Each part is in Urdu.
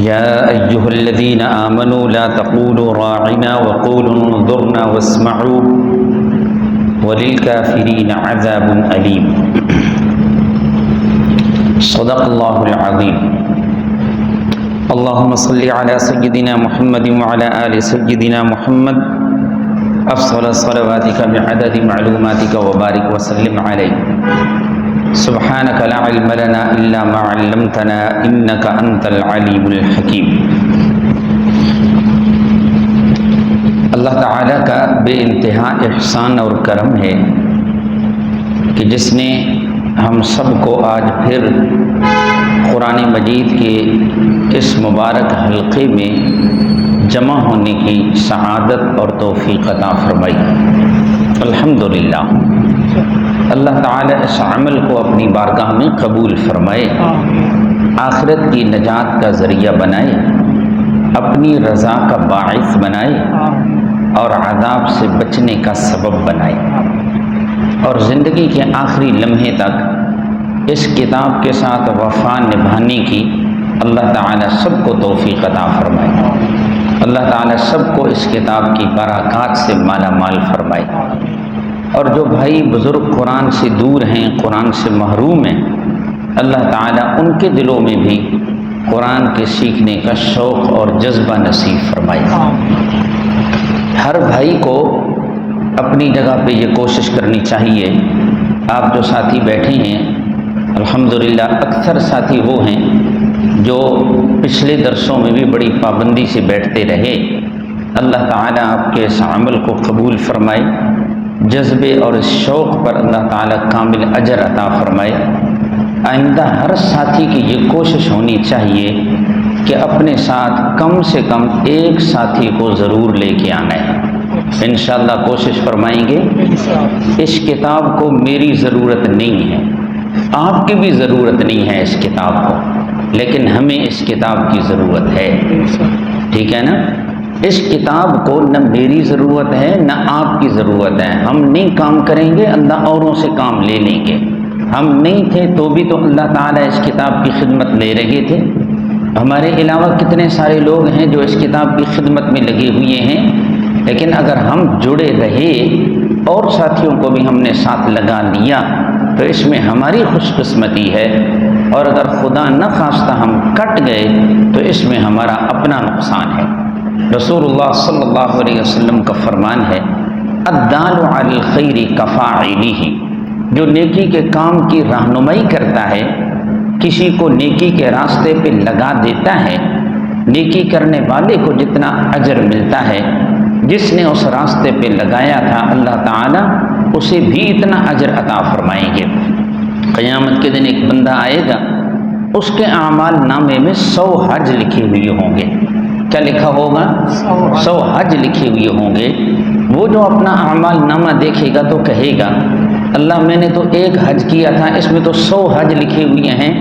يا أيها الذين آمنوا لا تقولوا راعنا وقولوا انظرنا واسمعوا وللكافرين عذاب أليم. صدق الله العظيم. اللهم صل على سيدنا محمد وعلى آل سيدنا محمد أفضل صلواتك بعدد معلوماتك وبارك وسلم عليه. سبحانك لا علم لنا إلا ما علمتنا إنك أنت العليم الحكيم. اللہ تعالیٰ کا بے انتہا احسان اور کرم ہے کہ جس نے ہم سب کو آج پھر قرآن مجید کے اس مبارک حلقے میں جمع ہونے کی سعادت اور توفیق عطا فرمائی. الحمدللہ. اللہ تعالیٰ اس عمل کو اپنی بارگاہ میں قبول فرمائے، آخرت کی نجات کا ذریعہ بنائے، اپنی رضا کا باعث بنائے اور عذاب سے بچنے کا سبب بنائے، اور زندگی کے آخری لمحے تک اس کتاب کے ساتھ وفا نبھانے کی اللہ تعالیٰ سب کو توفیق عطا فرمائے. اللہ تعالیٰ سب کو اس کتاب کی برکات سے مالا مال فرمائے. اور جو بھائی بزرگ قرآن سے دور ہیں، قرآن سے محروم ہیں، اللہ تعالیٰ ان کے دلوں میں بھی قرآن کے سیکھنے کا شوق اور جذبہ نصیب فرمائے. ہر بھائی کو اپنی جگہ پہ یہ کوشش کرنی چاہیے. آپ جو ساتھی بیٹھے ہیں الحمدللہ اکثر ساتھی وہ ہیں جو پچھلے درسوں میں بھی بڑی پابندی سے بیٹھتے رہے. اللہ تعالیٰ آپ کے اس عمل کو قبول فرمائے، جذبے اور اس شوق پر اللہ تعالیٰ کامل اجر عطا فرمائے. آئندہ ہر ساتھی کی یہ کوشش ہونی چاہیے کہ اپنے ساتھ کم سے کم ایک ساتھی کو ضرور لے کے آنا ہے. انشاءاللہ کوشش فرمائیں گے. اس کتاب کو میری ضرورت نہیں ہے، آپ کی بھی ضرورت نہیں ہے اس کتاب کو، لیکن ہمیں اس کتاب کی ضرورت ہے. ٹھیک ہے نا؟ اس کتاب کو نہ میری ضرورت ہے نہ آپ کی ضرورت ہے. ہم نہیں کام کریں گے، اللہ اوروں سے کام لے لیں گے. ہم نہیں تھے تو بھی تو اللہ تعالیٰ اس کتاب کی خدمت لے رہے تھے. ہمارے علاوہ کتنے سارے لوگ ہیں جو اس کتاب کی خدمت میں لگے ہوئے ہیں، لیکن اگر ہم جڑے رہے اور ساتھیوں کو بھی ہم نے ساتھ لگا لیا تو اس میں ہماری خوش قسمتی ہے، اور اگر خدا نہ خواستہ ہم کٹ گئے تو اس میں ہمارا اپنا نقصان ہے. رسول اللہ صلی اللہ علیہ وسلم کا فرمان ہے، الدال علی الخیر کفاعلہ، جو نیکی کے کام کی رہنمائی کرتا ہے، کسی کو نیکی کے راستے پہ لگا دیتا ہے، نیکی کرنے والے کو جتنا اجر ملتا ہے جس نے اس راستے پہ لگایا تھا، اللہ تعالیٰ اسے بھی اتنا اجر عطا فرمائیں گے. قیامت کے دن ایک بندہ آئے گا، اس کے اعمال نامے میں 100 حج لکھے ہوئے ہوں گے. کیا لکھا ہوگا؟ 100 حج لکھے ہوئے ہوں گے. وہ جو اپنا اعمال نامہ دیکھے گا تو کہے گا، اللہ میں نے تو ایک حج کیا تھا، اس میں تو 100 حج لکھے ہوئے ہیں.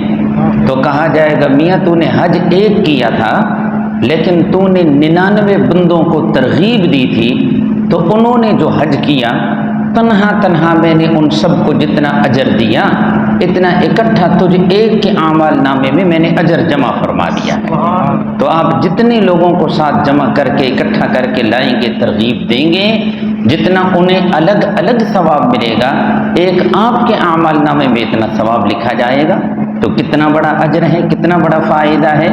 تو کہا جائے گا، میاں تو نے حج ایک کیا تھا لیکن تو نے 99 بندوں کو ترغیب دی تھی، تو انہوں نے جو حج کیا تنہا میں نے ان سب کو جتنا اجر دیا اتنا اکٹھا تجھ ایک کے اعمال نامے میں میں نے اجر جمع فرما دیا ہے. تو آپ جتنے لوگوں کو ساتھ جمع کر کے اکٹھا کر کے لائیں گے، ترغیب دیں گے، جتنا انہیں الگ الگ ثواب ملے گا، ایک آپ کے اعمال نامے میں اتنا ثواب لکھا جائے گا. تو کتنا بڑا اجر ہے، کتنا بڑا فائدہ ہے.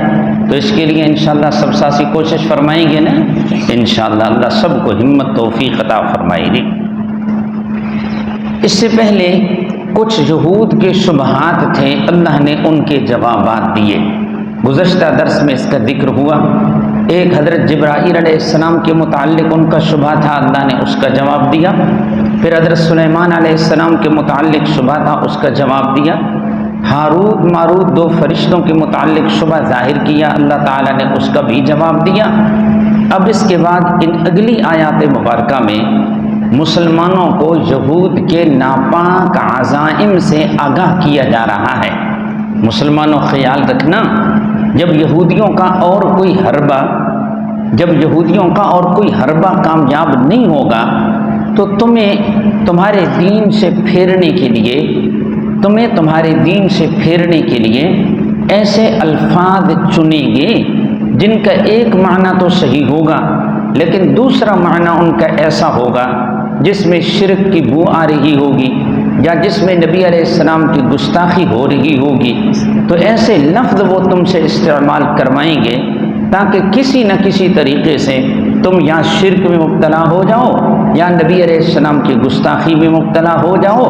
تو اس کے لیے انشاءاللہ سب ساتھی کوشش فرمائیں گے نا. انشاءاللہ اللہ سب کو ہمت توفیق عطا فرمائے گی. اس سے پہلے کچھ یہود کے شبہات تھے، اللہ نے ان کے جوابات دیے. گزشتہ درس میں اس کا ذکر ہوا. ایک حضرت جبرائیل علیہ السلام کے متعلق ان کا شبہ تھا، اللہ نے اس کا جواب دیا. پھر حضرت سلیمان علیہ السلام کے متعلق شبہ تھا، اس کا جواب دیا. ہاروت ماروت 2 فرشتوں کے متعلق شبہ ظاہر کیا، اللہ تعالیٰ نے اس کا بھی جواب دیا. اب اس کے بعد ان اگلی آیات مبارکہ میں مسلمانوں کو یہود کے ناپاک عزائم سے آگاہ کیا جا رہا ہے. مسلمانوں خیال رکھنا، جب یہودیوں کا اور کوئی حربہ کامیاب نہیں ہوگا تو تمہیں تمہارے دین سے پھیرنے کے لیے ایسے الفاظ چنیں گے جن کا ایک معنی تو صحیح ہوگا لیکن دوسرا معنی ان کا ایسا ہوگا جس میں شرک کی بو آ رہی ہوگی یا جس میں نبی علیہ السلام کی گستاخی ہو رہی ہوگی، تو ایسے لفظ وہ تم سے استعمال کروائیں گے تاکہ کسی نہ کسی طریقے سے تم یا شرک میں مبتلا ہو جاؤ یا نبی علیہ السلام کی گستاخی میں مبتلا ہو جاؤ۔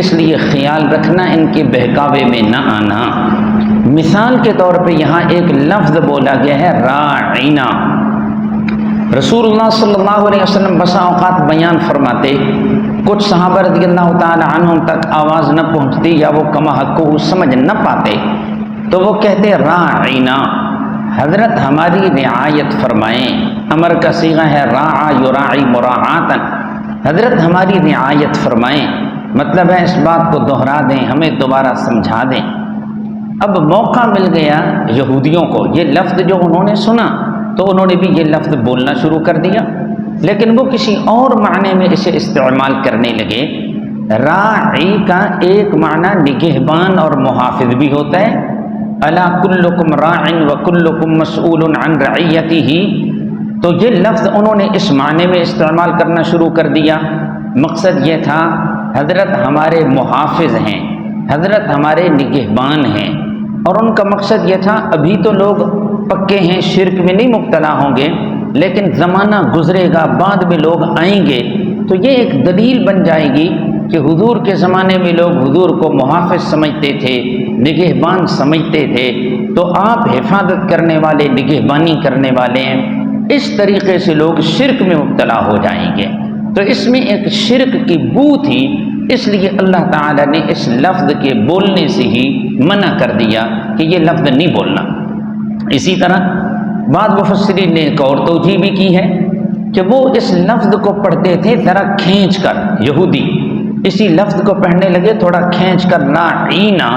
اس لیے خیال رکھنا ان کے بہکاوے میں نہ آنا۔ مثال کے طور پہ یہاں ایک لفظ بولا گیا ہے راعینا۔ رسول اللہ صلی اللہ علیہ وسلم بسا اوقات بیان فرماتے، کچھ صحابہ رضی اللہ تعالی عنہم تک آواز نہ پہنچتی یا وہ کما حق کو سمجھ نہ پاتے تو وہ کہتے راعینا، حضرت ہماری رعایت فرمائیں۔ امر کا صیغہ ہے راعا یراعی مراعاتن، حضرت ہماری رعایت فرمائیں، مطلب ہے اس بات کو دہرا دیں، ہمیں دوبارہ سمجھا دیں۔ اب موقع مل گیا یہودیوں کو، یہ لفظ جو انہوں نے سنا تو انہوں نے بھی یہ لفظ بولنا شروع کر دیا، لیکن وہ کسی اور معنی میں اسے استعمال کرنے لگے۔ راعی کا ایک معنی نگہبان اور محافظ بھی ہوتا ہے، الا کلکم راع وکلکم مسئول عن رعیتہ، تو یہ لفظ انہوں نے اس معنی میں استعمال کرنا شروع کر دیا۔ مقصد یہ تھا حضرت ہمارے محافظ ہیں، حضرت ہمارے نگہبان ہیں، اور ان کا مقصد یہ تھا ابھی تو لوگ پکے ہیں، شرک میں نہیں مبتلا ہوں گے، لیکن زمانہ گزرے گا، بعد میں لوگ آئیں گے تو یہ ایک دلیل بن جائے گی کہ حضور کے زمانے میں لوگ حضور کو محافظ سمجھتے تھے، نگہبان سمجھتے تھے، تو آپ حفاظت کرنے والے، نگہبانی کرنے والے ہیں، اس طریقے سے لوگ شرک میں مبتلا ہو جائیں گے۔ تو اس میں ایک شرک کی بو تھی، اس لیے اللہ تعالیٰ نے اس لفظ کے بولنے سے ہی منع کر دیا کہ یہ لفظ نہیں بولنا۔ اسی طرح بعض مفسرین نے ایک اور توجیہ بھی کی ہے کہ وہ اس لفظ کو پڑھتے تھے ذرا کھینچ کر، یہودی اسی لفظ کو پڑھنے لگے تھوڑا کھینچ کر، راعینا،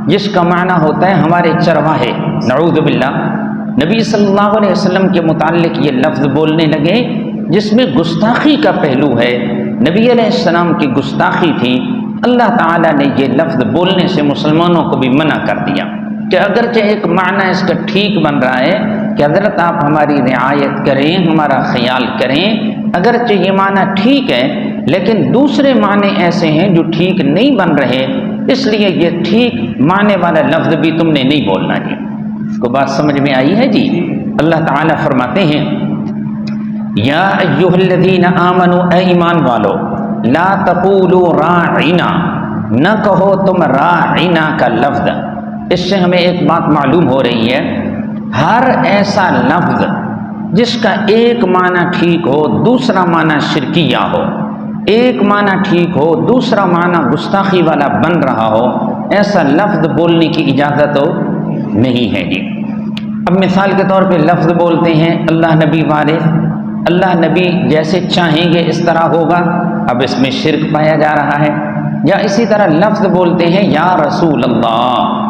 جس کا معنی ہوتا ہے ہمارے چرواہے، نعوذ باللہ۔ نبی صلی اللہ علیہ وسلم کے متعلق یہ لفظ بولنے لگے جس میں گستاخی کا پہلو ہے، نبی علیہ السلام کی گستاخی تھی۔ اللہ تعالیٰ نے یہ لفظ بولنے سے مسلمانوں کو بھی منع کر دیا کہ اگرچہ ایک معنی اس کا ٹھیک بن رہا ہے کہ حضرت آپ ہماری رعایت کریں، ہمارا خیال کریں، اگرچہ یہ معنی ٹھیک ہے لیکن دوسرے معنی ایسے ہیں جو ٹھیک نہیں بن رہے، اس لیے یہ ٹھیک معنی والا لفظ بھی تم نے نہیں بولنا جی۔ کو بات سمجھ میں آئی ہے جی؟ اللہ تعالیٰ فرماتے ہیں یا ایھا الذین آمنوا، اے ایمان والو، لا تقولوا راعنا، نہ کہو تم راعنا کا لفظ۔ اس سے ہمیں ایک بات معلوم ہو رہی ہے، ہر ایسا لفظ جس کا ایک معنی ٹھیک ہو دوسرا معنی شرکیہ ہو، ایک معنی ٹھیک ہو دوسرا معنی گستاخی والا بن رہا ہو، ایسا لفظ بولنے کی اجازت ہو نہیں ہے جی۔ اب مثال کے طور پہ لفظ بولتے ہیں اللہ نبی والے، اللہ نبی جیسے چاہیں گے اس طرح ہوگا، اب اس میں شرک پایا جا رہا ہے۔ یا اسی طرح لفظ بولتے ہیں یا رسول اللہ،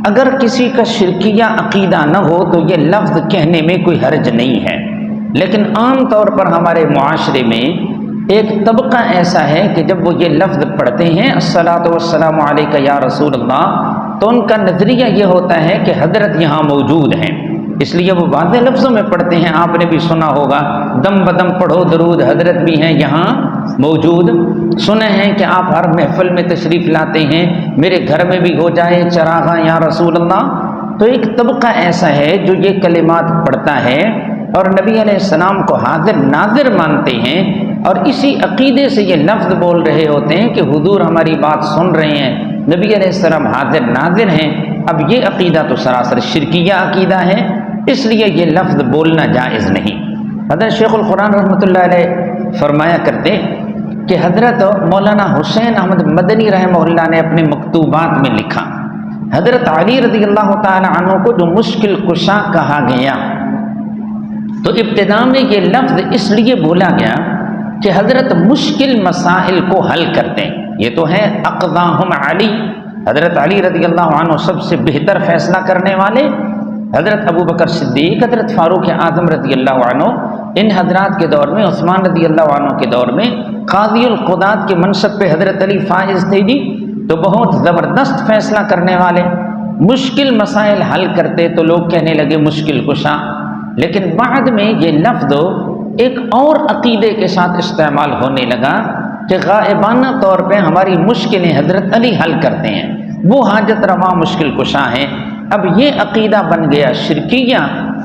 اگر کسی کا شرکیہ عقیدہ نہ ہو تو یہ لفظ کہنے میں کوئی حرج نہیں ہے، لیکن عام طور پر ہمارے معاشرے میں ایک طبقہ ایسا ہے کہ جب وہ یہ لفظ پڑھتے ہیں الصلاۃ والسلام علیک یا رسول اللہ، تو ان کا نظریہ یہ ہوتا ہے کہ حضرت یہاں موجود ہیں، اس لیے وہ واضح لفظوں میں پڑھتے ہیں۔ آپ نے بھی سنا ہوگا دم بدم پڑھو درود، حضرت بھی ہیں یہاں موجود۔ سنے ہیں کہ آپ ہر محفل میں تشریف لاتے ہیں، میرے گھر میں بھی ہو جائے چراغاں یا رسول اللہ۔ تو ایک طبقہ ایسا ہے جو یہ کلمات پڑھتا ہے اور نبی علیہ السلام کو حاضر ناظر مانتے ہیں، اور اسی عقیدے سے یہ لفظ بول رہے ہوتے ہیں کہ حضور ہماری بات سن رہے ہیں، نبی علیہ السلام حاضر ناظر ہیں۔ اب یہ عقیدہ تو سراسر شرکیہ عقیدہ ہے، اس لیے یہ لفظ بولنا جائز نہیں۔ حضرت شیخ القرآن رحمۃ اللہ علیہ فرمایا کرتے کہ حضرت مولانا حسین احمد مدنی رحمہ اللہ نے اپنے مکتوبات میں لکھا، حضرت علی رضی اللہ تعالی عنہ کو جو مشکل کشا کہا گیا، تو ابتدا میں یہ لفظ اس لیے بولا گیا کہ حضرت مشکل مسائل کو حل کرتے ہیں۔ یہ تو ہے اقضاہم علی، حضرت علی رضی اللہ عنہ سب سے بہتر فیصلہ کرنے والے، حضرت ابو بکر صدیق، حضرت فاروق اعظم رضی اللہ عنہ، ان حضرات کے دور میں، عثمان رضی اللہ عنہ کے دور میں قاضی القضات کے منصب پہ حضرت علی فائز تھے جی، تو بہت زبردست فیصلہ کرنے والے، مشکل مسائل حل کرتے تو لوگ کہنے لگے مشکل کشا۔ لیکن بعد میں یہ لفظ ایک اور عقیدے کے ساتھ استعمال ہونے لگا کہ غائبانہ طور پہ ہماری مشکلیں حضرت علی حل کرتے ہیں، وہ حاجت روا مشکل کشا ہیں۔ اب یہ عقیدہ بن گیا شرکیہ،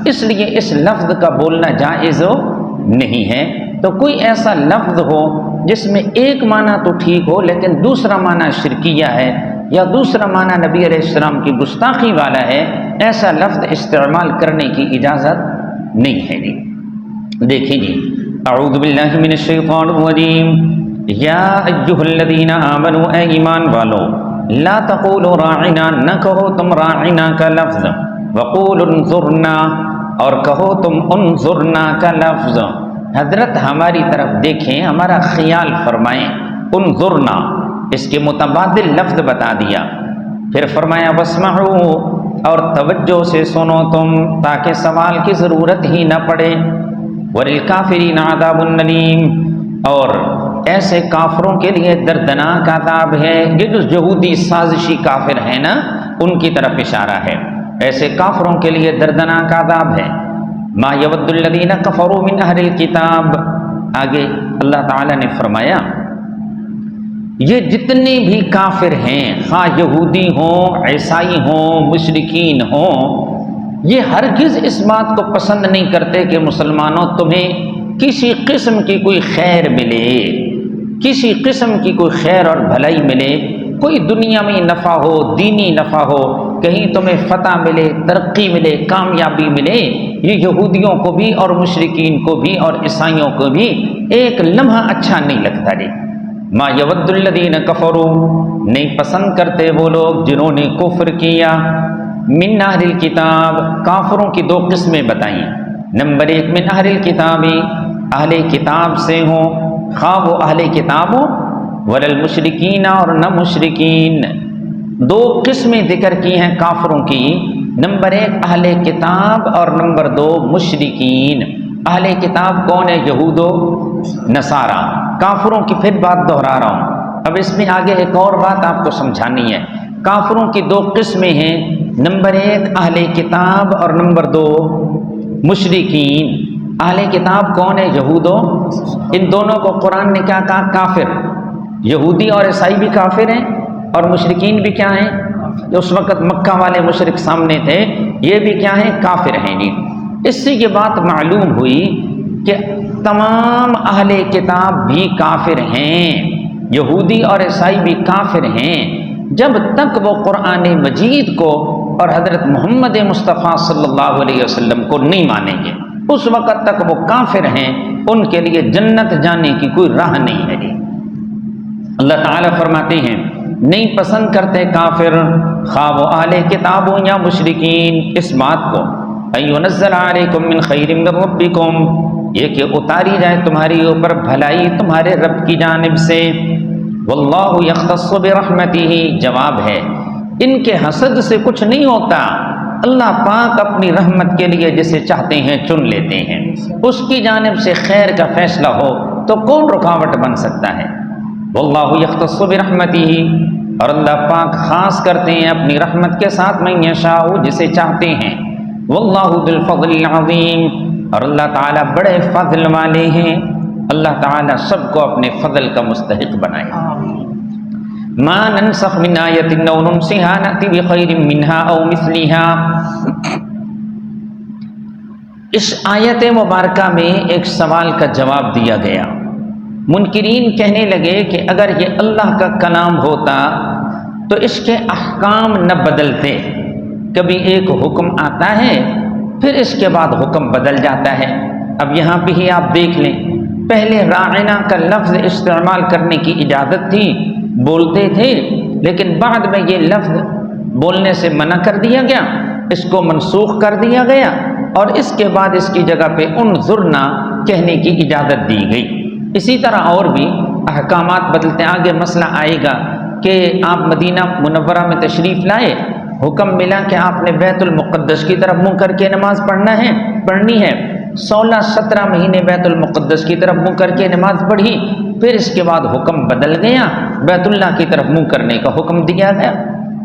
اس لیے اس لفظ کا بولنا جائز نہیں ہے۔ تو کوئی ایسا لفظ ہو جس میں ایک معنی تو ٹھیک ہو لیکن دوسرا معنی شرکیہ ہے یا دوسرا معنی نبی علیہ السلام کی گستاخی والا ہے، ایسا لفظ استعمال کرنے کی اجازت نہیں ہے جی۔ دیکھیں جی، اعوذ باللہ من الشیطان الرجیم، یا ایھا الذین آمنوا، اے ایمان والو، لا تقولوا راعنا، نہ کہو تم راعنا کا لفظ، وقولوا انظرنا، اور کہو تم انظرنا کا لفظ، حضرت ہماری طرف دیکھیں، ہمارا خیال فرمائیں۔ انظرنا اس کے متبادل لفظ بتا دیا، پھر فرمایا واسمعوا، اور توجہ سے سنو تم تاکہ سوال کی ضرورت ہی نہ پڑے۔ وللکافرین عذاب الیم، اور ایسے کافروں کے لیے دردناک عذاب ہے۔ یہ جو یہودی سازشی کافر ہیں نا، ان کی طرف اشارہ ہے، ایسے کافروں کے لیے دردناک عذاب ہے۔ ما یود الذین کفروا من اہل الکتاب، آگے اللہ تعالی نے فرمایا یہ جتنے بھی کافر ہیں، خواہ یہودی ہوں، عیسائی ہوں، مشرکین ہوں، یہ ہرگز اس بات کو پسند نہیں کرتے کہ مسلمانوں تمہیں کسی قسم کی کوئی خیر ملے، کسی قسم کی کوئی خیر اور بھلائی ملے، کوئی دنیا میں نفع ہو، دینی نفع ہو، کہیں تمہیں فتح ملے، ترقی ملے، کامیابی ملے، یہ یہودیوں کو بھی اور مشرکین کو بھی اور عیسائیوں کو بھی ایک لمحہ اچھا نہیں لگتا جی۔ ما یود الذین کفروا، نہیں پسند کرتے وہ لوگ جنہوں نے کفر کیا، من اہل الکتاب، کافروں کی دو قسمیں بتائیں۔ نمبر ایک، من اہل الکتاب، اہل کتاب سے ہوں، خواہ وہ اہل کتاب ہوں، وللمشرکین، اور نہ مشرکین۔ دو قسمیں ذکر کی ہیں کافروں کی، نمبر ایک اہل کتاب اور نمبر دو مشرکین۔ اہل کتاب کون ہے؟ یہود و نصارہ۔ کافروں کی پھر بات دہرا رہا ہوں، اب اس میں آگے ایک اور بات آپ کو سمجھانی ہے۔ کافروں کی دو قسمیں ہیں، نمبر ایک اہل کتاب اور نمبر دو مشرکین۔ اہل کتاب کون ہے؟ یہود و، ان دونوں کو قرآن نے کیا کہا؟ کافر۔ یہودی اور عیسائی بھی کافر ہیں اور مشرکین بھی کیا ہیں؟ جو اس وقت مکہ والے مشرک سامنے تھے، یہ بھی کیا ہیں؟ کافر ہیں جی۔ اس سے یہ بات معلوم ہوئی کہ تمام اہل کتاب بھی کافر ہیں، یہودی اور عیسائی بھی کافر ہیں، جب تک وہ قرآن مجید کو اور حضرت محمد مصطفیٰ صلی اللہ علیہ وسلم کو نہیں مانیں گے، اس وقت تک وہ کافر ہیں، ان کے لیے جنت جانے کی کوئی راہ نہیں ہے جی۔ اللہ تعالیٰ فرماتے ہیں نہیں پسند کرتے کافر، خواہ وہ اہل کتاب ہوں یا مشرکین، اس بات کو اَيُنَزَّلَ عَلَيْكُم مِّن خَيْرٍ مِّن رَّبِّكُمْ، یہ کہ اتاری جائے تمہاری اوپر بھلائی تمہارے رب کی جانب سے۔ وَاللَّهُ يَخْتَصُّ بِرَحْمَتِهِ، جواب ہے ان کے حسد سے کچھ نہیں ہوتا، اللہ پاک اپنی رحمت کے لیے جسے چاہتے ہیں چن لیتے ہیں، اس کی جانب سے خیر کا فیصلہ ہو تو کون رکاوٹ بن سکتا ہے۔ وَاللَّهُ يَخْتَصُّ بِرَحْمَتِهِ، اور اللہ پاک خاص کرتے ہیں اپنی رحمت کے ساتھ مَن یشاء، جسے چاہتے ہیں۔ واللہ ذو الفضل العظیم، اور اللہ تعالیٰ بڑے فضل والے ہیں، اللہ تعالیٰ سب کو اپنے فضل کا مستحق بنائے۔ ما ننسخ من آیت او ننسها نأتی بخیر منها او مثلها، اس آیت مبارکہ میں ایک سوال کا جواب دیا گیا۔ منکرین کہنے لگے کہ اگر یہ اللہ کا کلام ہوتا تو اس کے احکام نہ بدلتے، کبھی ایک حکم آتا ہے پھر اس کے بعد حکم بدل جاتا ہے۔ اب یہاں پہ ہی آپ دیکھ لیں، پہلے راعنا کا لفظ استعمال کرنے کی اجازت تھی، بولتے تھے، لیکن بعد میں یہ لفظ بولنے سے منع کر دیا گیا، اس کو منسوخ کر دیا گیا، اور اس کے بعد اس کی جگہ پہ انظرنا کہنے کی اجازت دی گئی۔ اسی طرح اور بھی احکامات بدلتے، آگے مسئلہ آئے گا کہ آپ مدینہ منورہ میں تشریف لائے، حکم ملا کہ آپ نے بیت المقدس کی طرف منہ کر کے نماز پڑھنی ہے، 16-17 مہینے بیت المقدس کی طرف منہ کر کے نماز پڑھی، پھر اس کے بعد حکم بدل گیا، بیت اللہ کی طرف منہ کرنے کا حکم دیا گیا۔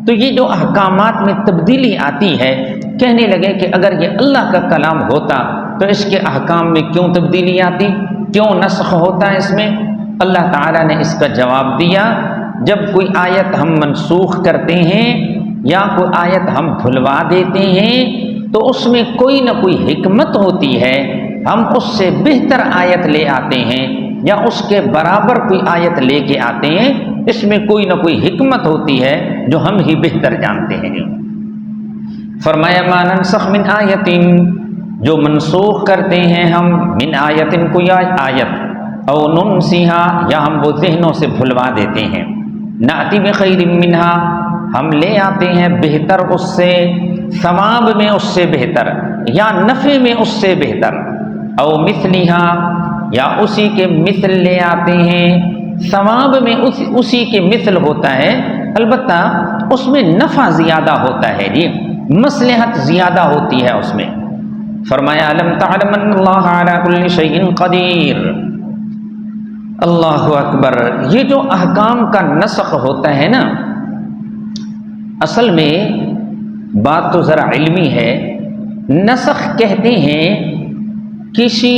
تو یہ جو احکامات میں تبدیلی آتی ہے، کہنے لگے کہ اگر یہ اللہ کا کلام ہوتا تو اس کے احکام میں کیوں تبدیلی آتی، کیوں نسخ ہوتا ہے اس میں؟ اللہ تعالیٰ نے اس کا جواب دیا، جب کوئی آیت ہم منسوخ کرتے ہیں یا کوئی آیت ہم بھلوا دیتے ہیں تو اس میں کوئی نہ کوئی حکمت ہوتی ہے، ہم اس سے بہتر آیت لے آتے ہیں یا اس کے برابر کوئی آیت لے کے آتے ہیں، اس میں کوئی نہ کوئی حکمت ہوتی ہے جو ہم ہی بہتر جانتے ہیں۔ فرمایا ما ننسخ من آیت، جو منسوخ کرتے ہیں ہم من آیت کوئی آیت، او ننسیہا یا ہم وہ ذہنوں سے بھلوا دیتے ہیں، ناتی بخیر منہا ہم لے آتے ہیں بہتر اس سے، ثواب میں اس سے بہتر یا نفع میں اس سے بہتر، او مثلیہا یا اسی کے مثل لے آتے ہیں، ثواب میں اسی کے مثل ہوتا ہے، البتہ اس میں نفع زیادہ ہوتا ہے، مصلحت زیادہ ہوتی ہے اس میں۔ فرمایا الم تعلم ان اللہ علی کل شیء قدیر۔ اللہ اکبر، یہ جو احکام کا نسخ ہوتا ہے نا، اصل میں بات تو ذرا علمی ہے۔ نسخ کہتے ہیں کسی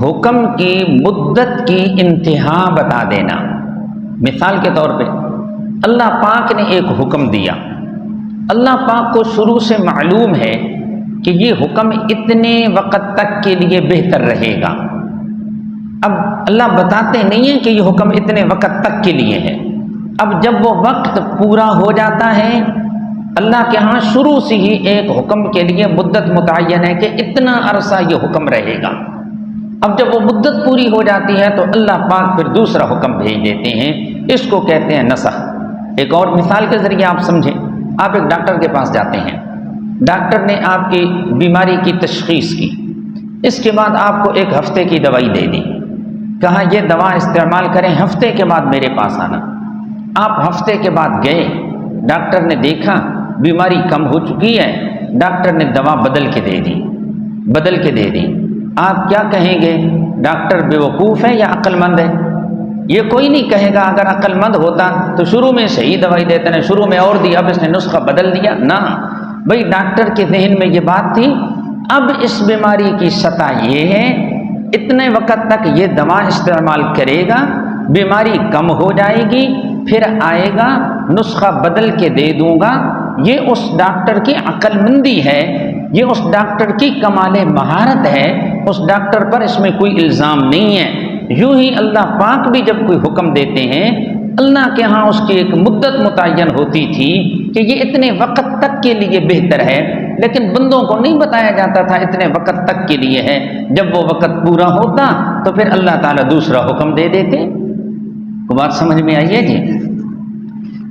حکم کی مدت کی انتہا بتا دینا۔ مثال کے طور پہ اللہ پاک نے ایک حکم دیا، اللہ پاک کو شروع سے معلوم ہے کہ یہ حکم اتنے وقت تک کے لیے بہتر رہے گا۔ اب اللہ بتاتے نہیں ہیں کہ یہ حکم اتنے وقت تک کے لیے ہے، اب جب وہ وقت پورا ہو جاتا ہے، اللہ کے ہاں شروع سے ہی ایک حکم کے لیے مدت متعین ہے کہ اتنا عرصہ یہ حکم رہے گا۔ اب جب وہ مدت پوری ہو جاتی ہے تو اللہ پاک پھر دوسرا حکم بھیج دیتے ہیں، اس کو کہتے ہیں نسخ۔ ایک اور مثال کے ذریعے آپ سمجھیں، آپ ایک ڈاکٹر کے پاس جاتے ہیں، ڈاکٹر نے آپ کی بیماری کی تشخیص کی، اس کے بعد آپ کو ایک ہفتے کی دوائی دے دی، کہا یہ دوا استعمال کریں، ہفتے کے بعد میرے پاس آنا۔ آپ ہفتے کے بعد گئے، ڈاکٹر نے دیکھا بیماری کم ہو چکی ہے، ڈاکٹر نے دوا بدل کے دے دی، آپ کیا کہیں گے؟ ڈاکٹر بیوقوف ہے یا عقل مند ہے؟ یہ کوئی نہیں کہے گا۔ اگر عقل مند ہوتا تو شروع میں صحیح دوائی دیتے ہیں، شروع میں اور دی، اب اس نے نسخہ بدل دیا نہ۔ بھئی ڈاکٹر کے ذہن میں یہ بات تھی، اب اس بیماری کی سطح یہ ہے، اتنے وقت تک یہ دوا استعمال کرے گا، بیماری کم ہو جائے گی، پھر آئے گا نسخہ بدل کے دے دوں گا۔ یہ اس ڈاکٹر کی عقل مندی ہے، یہ اس ڈاکٹر کی کمال مہارت ہے، اس ڈاکٹر پر اس میں کوئی الزام نہیں ہے۔ یوں ہی اللہ پاک بھی جب کوئی حکم دیتے ہیں، اللہ کے ہاں اس کی ایک مدت متعین ہوتی تھی کہ یہ اتنے وقت تک کے لیے بہتر ہے، لیکن بندوں کو نہیں بتایا جاتا تھا اتنے وقت تک کے لیے ہے۔ جب وہ وقت پورا ہوتا تو پھر اللہ تعالیٰ دوسرا حکم دے دیتے۔ کو بات سمجھ میں آئی ہے جی؟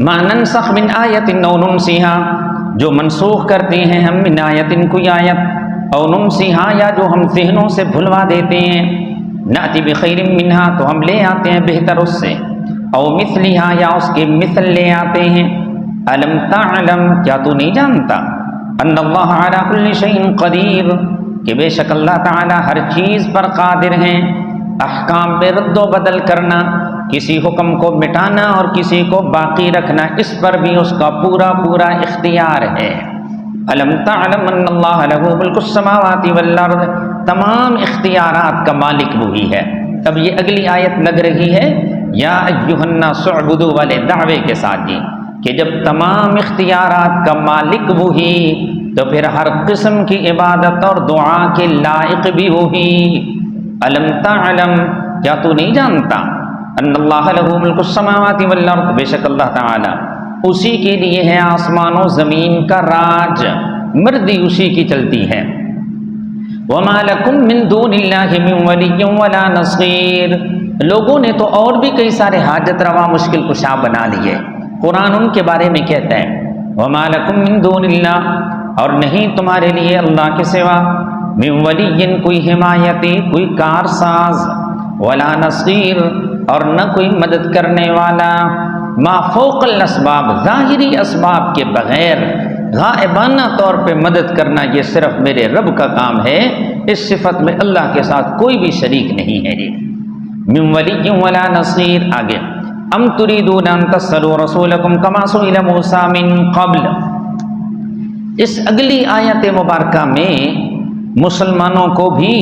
ما ننسخ من آیت او ننسیہا، جو منسوخ کرتے ہیں ہم من آیت کوئی آیت، او ننسیہا یا جو ہم ذہنوں سے بھلوا دیتے ہیں، ناتی بخیر منہا تو ہم لے آتے ہیں بہتر اس سے، او مثلیہا یا اس کے مثل لے آتے ہیں۔ الم تعلم، کیا تو نہیں جانتا، ان اللہ علی کل شیء قدیر، کہ بے شک اللہ تعالی ہر چیز پر قادر ہیں۔ احکام میں رد و بدل کرنا، کسی حکم کو مٹانا اور کسی کو باقی رکھنا، اس پر بھی اس کا پورا پورا اختیار ہے۔ الم تعلم ان اللہ لہ ملک السماوات والارض، تمام اختیارات کا مالک وہی ہے۔ اب یہ اگلی آیت لگ رہی ہے یا ایھا الناس اعبدوا والے دعوے کے ساتھ جی، کہ جب تمام اختیارات کا مالک وہی تو پھر ہر قسم کی عبادت اور دعا کے لائق بھی وہی۔ الم تعلم، کیا تو نہیں جانتا، ان اللہ لہ ملک السماوات والارض، بے شک اللہ تعالی اسی کے لیے ہے آسمان و زمین کا راج، مردی اسی کی چلتی ہے۔ وما لکم من دون اللہ من ولی ولا نصیر، لوگوں نے تو اور بھی کئی سارے حاجت روا مشکل کشا بنا لیے، قرآن ان کے بارے میں کہتا ہے وما لکم من دون اللہ، اور نہیں تمہارے لیے اللہ کے سوا، من ولی کوئی حمایتی، کوئی کارساز، ولا نصیر اور نہ کوئی مدد کرنے والا، ما فوق الاسباب، ظاہری اسباب کے بغیر غائبانہ طور پہ مدد کرنا یہ صرف میرے رب کا کام ہے، اس صفت میں اللہ کے ساتھ کوئی بھی شریک نہیں ہے جی۔ من ولی ولا نصیر، آگے ام تریدون ان تسألوا رسولکم کما سئل موسیٰ من قبل، اس اگلی آیت مبارکہ میں مسلمانوں کو بھی،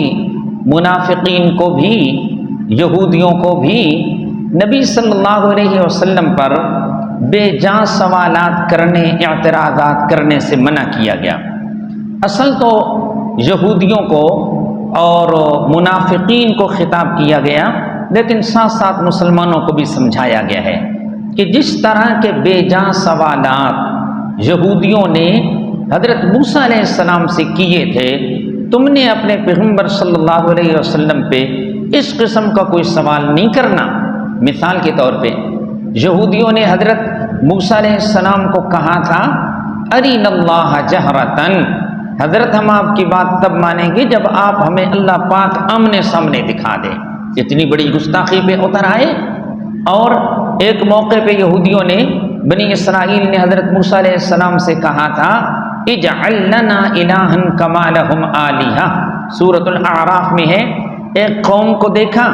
منافقین کو بھی، یہودیوں کو بھی نبی صلی اللہ علیہ وسلم پر بے جان سوالات کرنے، اعتراضات کرنے سے منع کیا گیا۔ اصل تو یہودیوں کو اور منافقین کو خطاب کیا گیا، لیکن ساتھ ساتھ مسلمانوں کو بھی سمجھایا گیا ہے کہ جس طرح کے بے جان سوالات یہودیوں نے حضرت موسیٰ علیہ السلام سے کیے تھے، تم نے اپنے پیغمبر صلی اللہ علیہ وسلم پہ اس قسم کا کوئی سوال نہیں کرنا۔ مثال کے طور پہ یہودیوں نے حضرت موسیٰ علیہ السلام کو کہا تھا ارین اللہ جہرتن، حضرت ہم آپ کی بات تب مانیں گے جب آپ ہمیں اللہ پاک آمنے سامنے دکھا دیں۔ اتنی بڑی گستاخی پہ اتر آئے۔ اور ایک موقع پہ یہودیوں نے، بنی اسرائیل نے حضرت موسیٰ علیہ السلام سے کہا تھا اجعل لنا الہا کما لہم آلہہ، سورۃ الاعراف میں ہے۔ ایک قوم کو دیکھا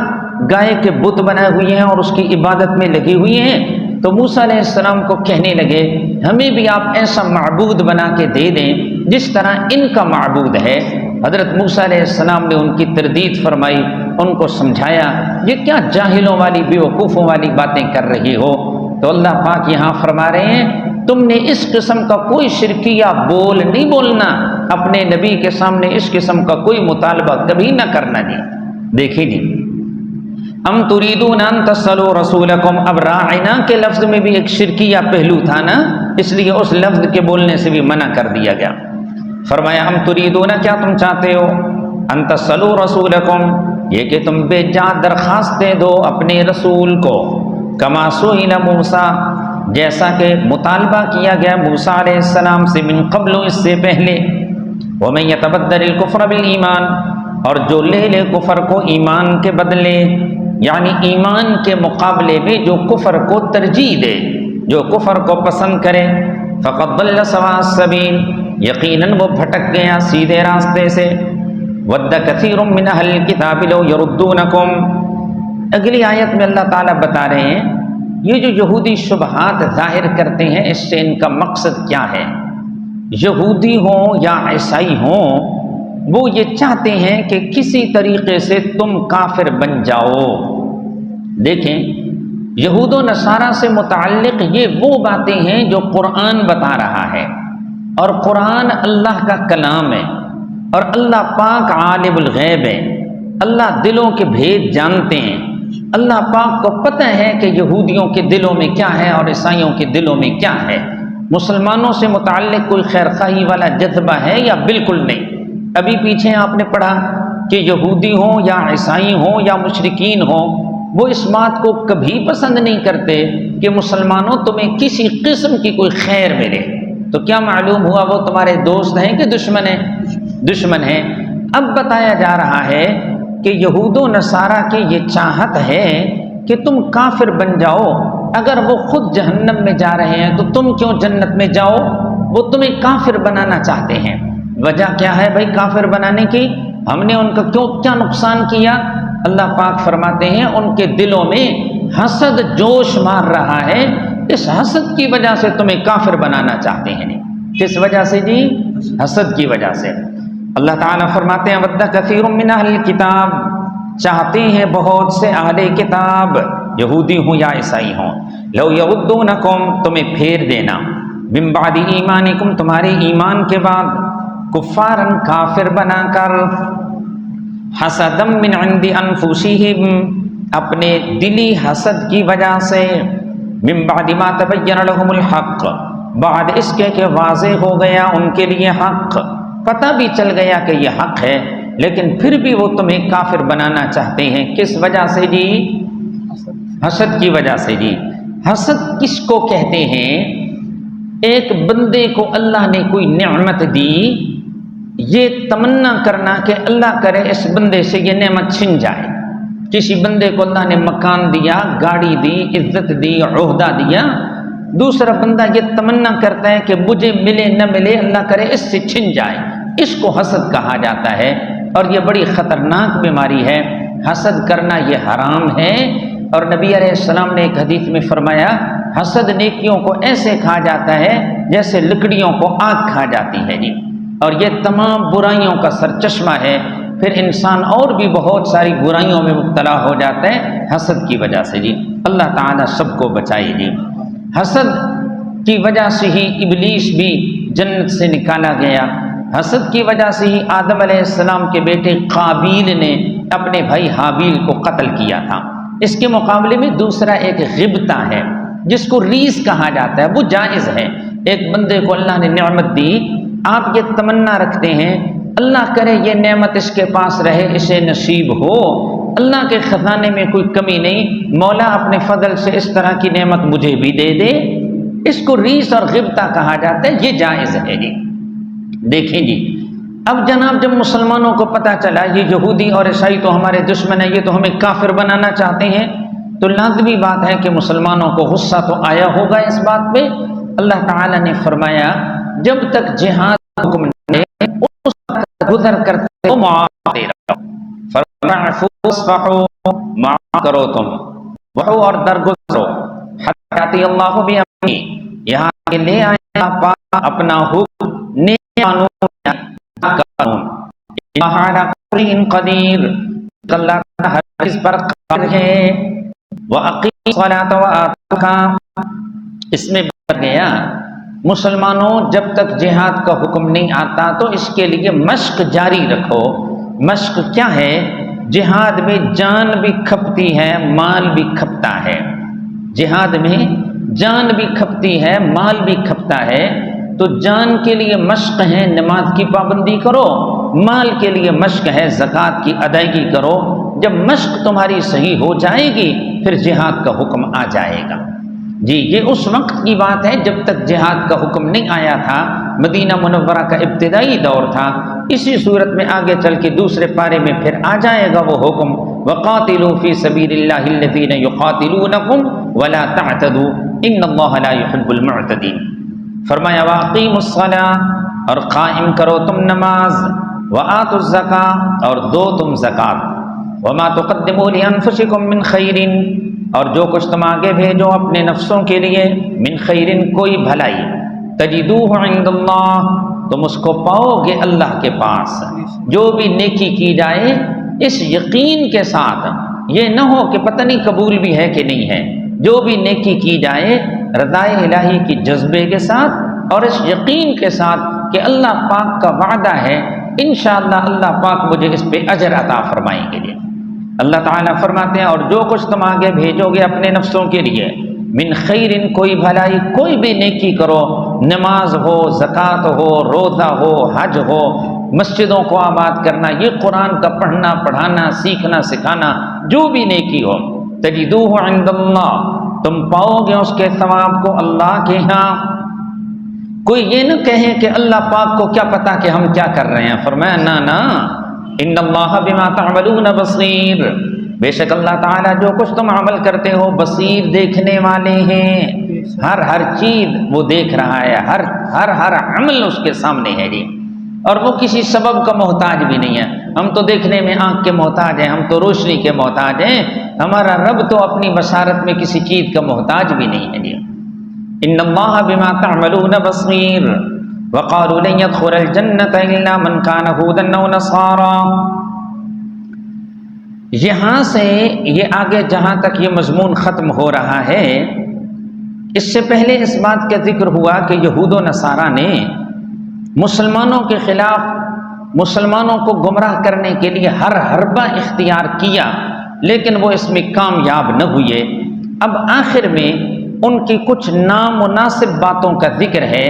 گائے کے بت بنائے ہوئے ہیں اور اس کی عبادت میں لگے ہوئے ہیں، تو موسیٰ علیہ السلام کو کہنے لگے ہمیں بھی آپ ایسا معبود بنا کے دے دیں جس طرح ان کا معبود ہے۔ حضرت موسیٰ علیہ السلام نے ان کی تردید فرمائی، ان کو سمجھایا یہ کیا جاہلوں والی، بیوقوفوں والی باتیں کر رہی ہو۔ تو اللہ پاک یہاں فرما رہے ہیں تم نے اس قسم کا کوئی شرکیہ بول نہیں بولنا، اپنے نبی کے سامنے اس قسم کا کوئی مطالبہ کبھی نہ کرنا جی۔ دیکھیں جی، ام تریدون ان تسألوا رسولکم، اب راعنا کے لفظ میں بھی ایک شرکیہ پہلو تھا نا، اس لیے اس لفظ کے بولنے سے بھی منع کر دیا گیا۔ فرمایا ام تریدون، کیا تم چاہتے ہو، ان تسألوا رسولکم، یہ کہ تم بے جا درخواستیں دو اپنے رسول کو، کما سئل موسیٰ، جیسا کہ مطالبہ کیا گیا موسیٰ علیہ السلام سے، من قبل، اس سے پہلے، ومن یتبدل الکفر بالایمان، اور جو لے لے کفر کو ایمان کے بدلے، یعنی ایمان کے مقابلے میں جو کفر کو ترجیح دے، جو کفر کو پسند کرے، فقد ضل سواء السبیل، یقیناً وہ بھٹک گیا سیدھے راستے سے۔ ود کثیر من اہل الکتاب لو یردونکم، اگلی آیت میں اللہ تعالیٰ بتا رہے ہیں یہ جو یہودی شبہات ظاہر کرتے ہیں اس سے ان کا مقصد کیا ہے۔ یہودی ہوں یا عیسائی ہوں، وہ یہ چاہتے ہیں کہ کسی طریقے سے تم کافر بن جاؤ۔ دیکھیں، یہود و نصارہ سے متعلق یہ وہ باتیں ہیں جو قرآن بتا رہا ہے، اور قرآن اللہ کا کلام ہے، اور اللہ پاک عالم الغیب ہے، اللہ دلوں کے بھید جانتے ہیں۔ اللہ پاک کو پتہ ہے کہ یہودیوں کے دلوں میں کیا ہے اور عیسائیوں کے دلوں میں کیا ہے۔ مسلمانوں سے متعلق کوئی خیر خواہی والا جذبہ ہے یا بالکل نہیں۔ ابھی پیچھے آپ نے پڑھا کہ یہودی ہوں یا عیسائی ہوں یا مشرکین ہوں، وہ اس بات کو کبھی پسند نہیں کرتے کہ مسلمانوں تمہیں کسی قسم کی کوئی خیر ملے۔ تو کیا معلوم ہوا وہ تمہارے دوست ہیں کہ دشمن ہیں؟ دشمن ہیں۔ اب بتایا جا رہا ہے کہ یہود و نصارہ کی یہ چاہت ہے کہ تم کافر بن جاؤ، اگر وہ خود جہنم میں جا رہے ہیں تو تم کیوں جنت میں جاؤ؟ وہ تمہیں کافر بنانا چاہتے ہیں۔ وجہ کیا ہے بھائی کافر بنانے کی؟ ہم نے ان کا کیا نقصان کیا؟ اللہ پاک فرماتے ہیں ان کے دلوں میں حسد جوش مار رہا ہے، اس حسد کی وجہ سے تمہیں کافر بنانا چاہتے ہیں۔ کس وجہ سے جی؟ حسد کی وجہ سے۔ اللہ تعالیٰ فرماتے ہیں وَدَّ كَثِيرٌ مِّنْ أَهْلِ الْكِتَابِ، چاہتے ہیں بہت سے اہل کتاب، یہودی ہوں یا عیسائی ہوں، لَوْ يَرُدُّونَكُمْ، تمہیں پھیر دینا، مِن بَعْدِ ایمانکم، تمہارے ایمان کے بعد، کفاراً کافر بنا کر، حسدم من عند انفسہم، اپنے دلی حسد کی وجہ سے، من بعد ما تبین لهم الحق، بعد اس کے کہ واضح ہو گیا ان کے لیے حق، پتہ بھی چل گیا کہ یہ حق ہے، لیکن پھر بھی وہ تمہیں کافر بنانا چاہتے ہیں۔ کس وجہ سے جی؟ حسد کی وجہ سے جی۔ حسد کس کو کہتے ہیں؟ ایک بندے کو اللہ نے کوئی نعمت دی، یہ تمنا کرنا کہ اللہ کرے اس بندے سے یہ نعمت چھن جائے۔ کسی بندے کو اللہ نے مکان دیا، گاڑی دی، عزت دی، عہدہ دیا، دوسرا بندہ یہ تمنا کرتا ہے کہ مجھے ملے نہ ملے، اللہ کرے اس سے چھن جائے، اس کو حسد کہا جاتا ہے، اور یہ بڑی خطرناک بیماری ہے۔ حسد کرنا یہ حرام ہے، اور نبی علیہ السلام نے ایک حدیث میں فرمایا حسد نیکیوں کو ایسے کھا جاتا ہے جیسے لکڑیوں کو آگ کھا جاتی ہے جی، اور یہ تمام برائیوں کا سرچشمہ ہے۔ پھر انسان اور بھی بہت ساری برائیوں میں مبتلا ہو جاتا ہے حسد کی وجہ سے جی۔ اللہ تعالیٰ سب کو بچائے جی۔ حسد کی وجہ سے ہی ابلیس بھی جنت سے نکالا گیا، حسد کی وجہ سے ہی آدم علیہ السلام کے بیٹے قابیل نے اپنے بھائی حابیل کو قتل کیا تھا۔ اس کے مقابلے میں دوسرا ایک غبطہ ہے جس کو ریس کہا جاتا ہے، وہ جائز ہے۔ ایک بندے کو اللہ نے نعمت دی، آپ یہ تمنا رکھتے ہیں اللہ کرے یہ نعمت اس کے پاس رہے، اسے نصیب ہو، اللہ کے خزانے میں کوئی کمی نہیں، مولا اپنے فضل سے اس طرح کی نعمت مجھے بھی دے دے، اس کو ریس اور غبطہ کہا جاتا ہے، یہ جائز ہے جی۔ دیکھیں جی، اب جناب جب مسلمانوں کو پتہ چلا یہ یہودی اور عیسائی تو ہمارے دشمن ہیں، یہ تو ہمیں کافر بنانا چاہتے ہیں، تو لازمی بات ہے کہ مسلمانوں کو غصہ تو آیا ہوگا اس بات پہ۔ اللہ تعالیٰ نے فرمایا جب تک جہاد حکم نے اس وقت گزر کرتے ہو معاف رہو، معاف کرو تم، وحو اور درگزرو، حتی اللہ بامرہ، یہاں کے لے آیا اپنا حکم، نیک قانون، قدیر، اللہ تعالیٰ ہر چیز پر قادر ہے۔ وَأَقِیمُوا الصَّلَاةَ وَآتُوا الزَّکَاةَ، اس میں بڑھ گیا مسلمانوں جب تک جہاد کا حکم نہیں آتا تو اس کے لیے مشق جاری رکھو۔ مشق کیا ہے؟ جہاد میں جان بھی کھپتی ہے، مال بھی کھپتا ہے، جہاد میں جان بھی کھپتی ہے، مال بھی کھپتا ہے، تو جان کے لیے مشق ہے نماز کی پابندی کرو، مال کے لیے مشق ہے زکوٰۃ کی ادائیگی کرو۔ جب مشق تمہاری صحیح ہو جائے گی پھر جہاد کا حکم آ جائے گا جی۔ یہ اس وقت کی بات ہے جب تک جہاد کا حکم نہیں آیا تھا، مدینہ منورہ کا ابتدائی دور تھا۔ اسی صورت میں آگے چل کے دوسرے پارے میں پھر آ جائے گا وہ حکم، وَقَاتِلُوا فِي سَبِيلِ اللَّهِ الَّذِينَ يُقَاتِلُونَكُمْ وَلَا تَعْتَدُوا إِنَّ اللَّهَ لَا يُحِبُّ الْمُعْتَدِينَ۔ فرمایا وَأَقِیمُوا الصَّلَاةَ، اور قائم کرو تم نماز، وَآتُوا الزَّکَاةَ، اور دو تم زکوٰۃ، وَمَا تُقَدِّمُوا لِأَنفُسِکُم مِّن خَیْرٍ، اور جو کچھ تم آگے بھیجو اپنے نفسوں کے لیے، من خیرن کوئی بھلائی، تجدوہ عند اللہ، تم اس کو پاؤ گے اللہ کے پاس۔ جو بھی نیکی کی جائے اس یقین کے ساتھ، یہ نہ ہو کہ پتہ نہیں قبول بھی ہے کہ نہیں ہے، جو بھی نیکی کی جائے رضائے الہی کی جذبے کے ساتھ اور اس یقین کے ساتھ کہ اللہ پاک کا وعدہ ہے انشاءاللہ اللہ پاک مجھے اس پہ اجر عطا فرمائیں گے جی۔ اللہ تعالیٰ فرماتے ہیں اور جو کچھ تم آگے بھیجو گے اپنے نفسوں کے لیے، من خیرن کوئی بھلائی، کوئی بھی نیکی کرو، نماز ہو، زکوٰۃ ہو، روزہ ہو، حج ہو، مسجدوں کو آباد کرنا، یہ قرآن کا پڑھنا پڑھانا سیکھنا سکھانا، جو بھی نیکی ہو، تجدوہ عند اللہ، تم پاؤ گے اس کے ثواب کو اللہ کے ہاں۔ کوئی یہ نہ کہے کہ اللہ پاک کو کیا پتا کہ ہم کیا کر رہے ہیں، فرمایا نا نا، ان اللہ بما تعملون بصیر، بے شک اللہ تعالیٰ جو کچھ تم عمل کرتے ہو بصیر، دیکھنے والے ہیں، ہر چیز وہ دیکھ رہا ہے، ہر عمل اس کے سامنے ہے جی، اور وہ کسی سبب کا محتاج بھی نہیں ہے۔ ہم تو دیکھنے میں آنکھ کے محتاج ہیں، ہم تو روشنی کے محتاج ہیں، ہمارا رب تو اپنی بصارت میں کسی چیز کا محتاج بھی نہیں ہے جی۔ ان اللہ بما تعملون بصیر، وقالوا لن يدخل الجنة الا من كان هودا او نصارا۔ یہاں سے یہ آگے جہاں تک یہ مضمون ختم ہو رہا ہے، اس سے پہلے اس بات کا ذکر ہوا کہ یہود و نصارہ نے مسلمانوں کے خلاف مسلمانوں کو گمراہ کرنے کے لیے ہر حربہ اختیار کیا، لیکن وہ اس میں کامیاب نہ ہوئے۔ اب آخر میں ان کی کچھ نامناسب باتوں کا ذکر ہے،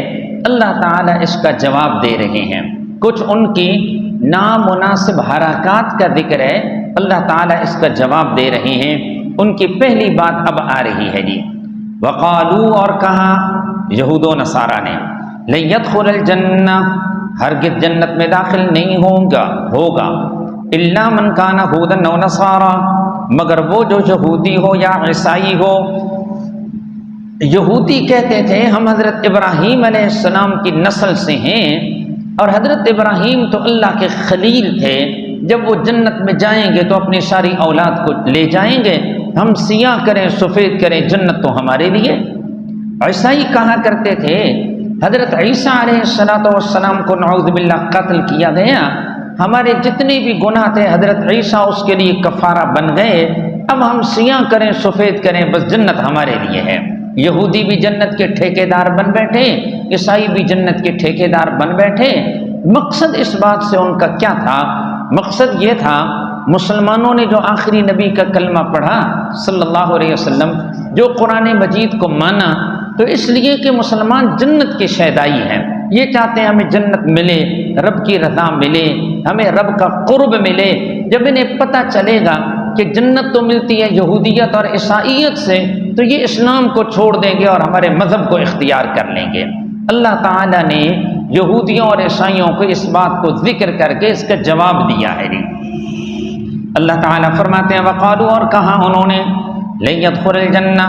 اللہ تعالیٰ اس کا جواب دے رہے ہیں۔ کچھ ان کی نامناسب حرکات کا ذکر ہے، اللہ تعالیٰ اس کا جواب دے رہے ہیں۔ ان کی پہلی بات اب آ رہی ہے جی، وقالو، اور کہا یہود و نصارہ نے، لن يدخل الجنہ، ہرگز جنت میں داخل نہیں ہوگا الا من کان ہودا او نصارا، مگر وہ جو یہودی ہو یا عیسائی ہو۔ یہودی کہتے تھے ہم حضرت ابراہیم علیہ السلام کی نسل سے ہیں، اور حضرت ابراہیم تو اللہ کے خلیل تھے، جب وہ جنت میں جائیں گے تو اپنی ساری اولاد کو لے جائیں گے، ہم سیاہ کریں سفید کریں جنت تو ہمارے لیے، عیسائی کہا کرتے تھے حضرت عیسیٰ علیہ السلام کو نعوذ باللہ قتل کیا گیا، ہمارے جتنے بھی گناہ تھے حضرت عیسیٰ اس کے لیے کفارہ بن گئے، اب ہم سیاہ کریں سفید کریں بس جنت ہمارے لیے ہے۔ یہودی بھی جنت کے ٹھیکیدار بن بیٹھے، عیسائی بھی جنت کے ٹھیکیدار بن بیٹھے۔ مقصد اس بات سے ان کا کیا تھا؟ مقصد یہ تھا مسلمانوں نے جو آخری نبی کا کلمہ پڑھا صلی اللہ علیہ وسلم، جو قرآن مجید کو مانا، تو اس لیے کہ مسلمان جنت کے شیدائی ہیں، یہ چاہتے ہیں ہمیں جنت ملے، رب کی رضا ملے، ہمیں رب کا قرب ملے۔ جب انہیں پتہ چلے گا کہ جنت تو ملتی ہے یہودیت اور عیسائیت سے، تو یہ اسلام کو چھوڑ دیں گے اور ہمارے مذہب کو اختیار کر لیں گے۔ اللہ تعالیٰ نے یہودیوں اور عیسائیوں کو اس بات کو ذکر کر کے اس کا جواب دیا ہے۔ اللہ تعالیٰ فرماتے ہیں وقالوا، اور کہا انہوں نے، لن يدخل الجنہ،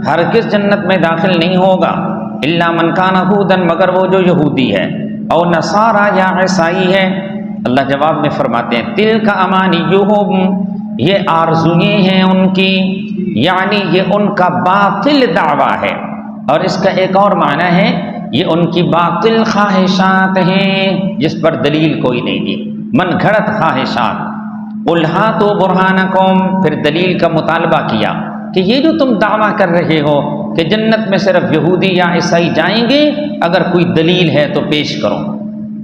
ہرگز جنت میں داخل نہیں ہوگا، الا من کان یہودا، مگر وہ جو یہودی ہے، او نصارا، یا عیسائی ہے۔ اللہ جواب میں فرماتے ہیں تلک امانیہم، یہ آرزویں ہیں ان کی، یعنی یہ ان کا باطل دعویٰ ہے، اور اس کا ایک اور معنی ہے یہ ان کی باطل خواہشات ہیں جس پر دلیل کوئی نہیں دی، من گھڑت خواہشات۔ قل ہاتوا برہانکم، پھر دلیل کا مطالبہ کیا کہ یہ جو تم دعویٰ کر رہے ہو کہ جنت میں صرف یہودی یا عیسائی جائیں گے، اگر کوئی دلیل ہے تو پیش کرو۔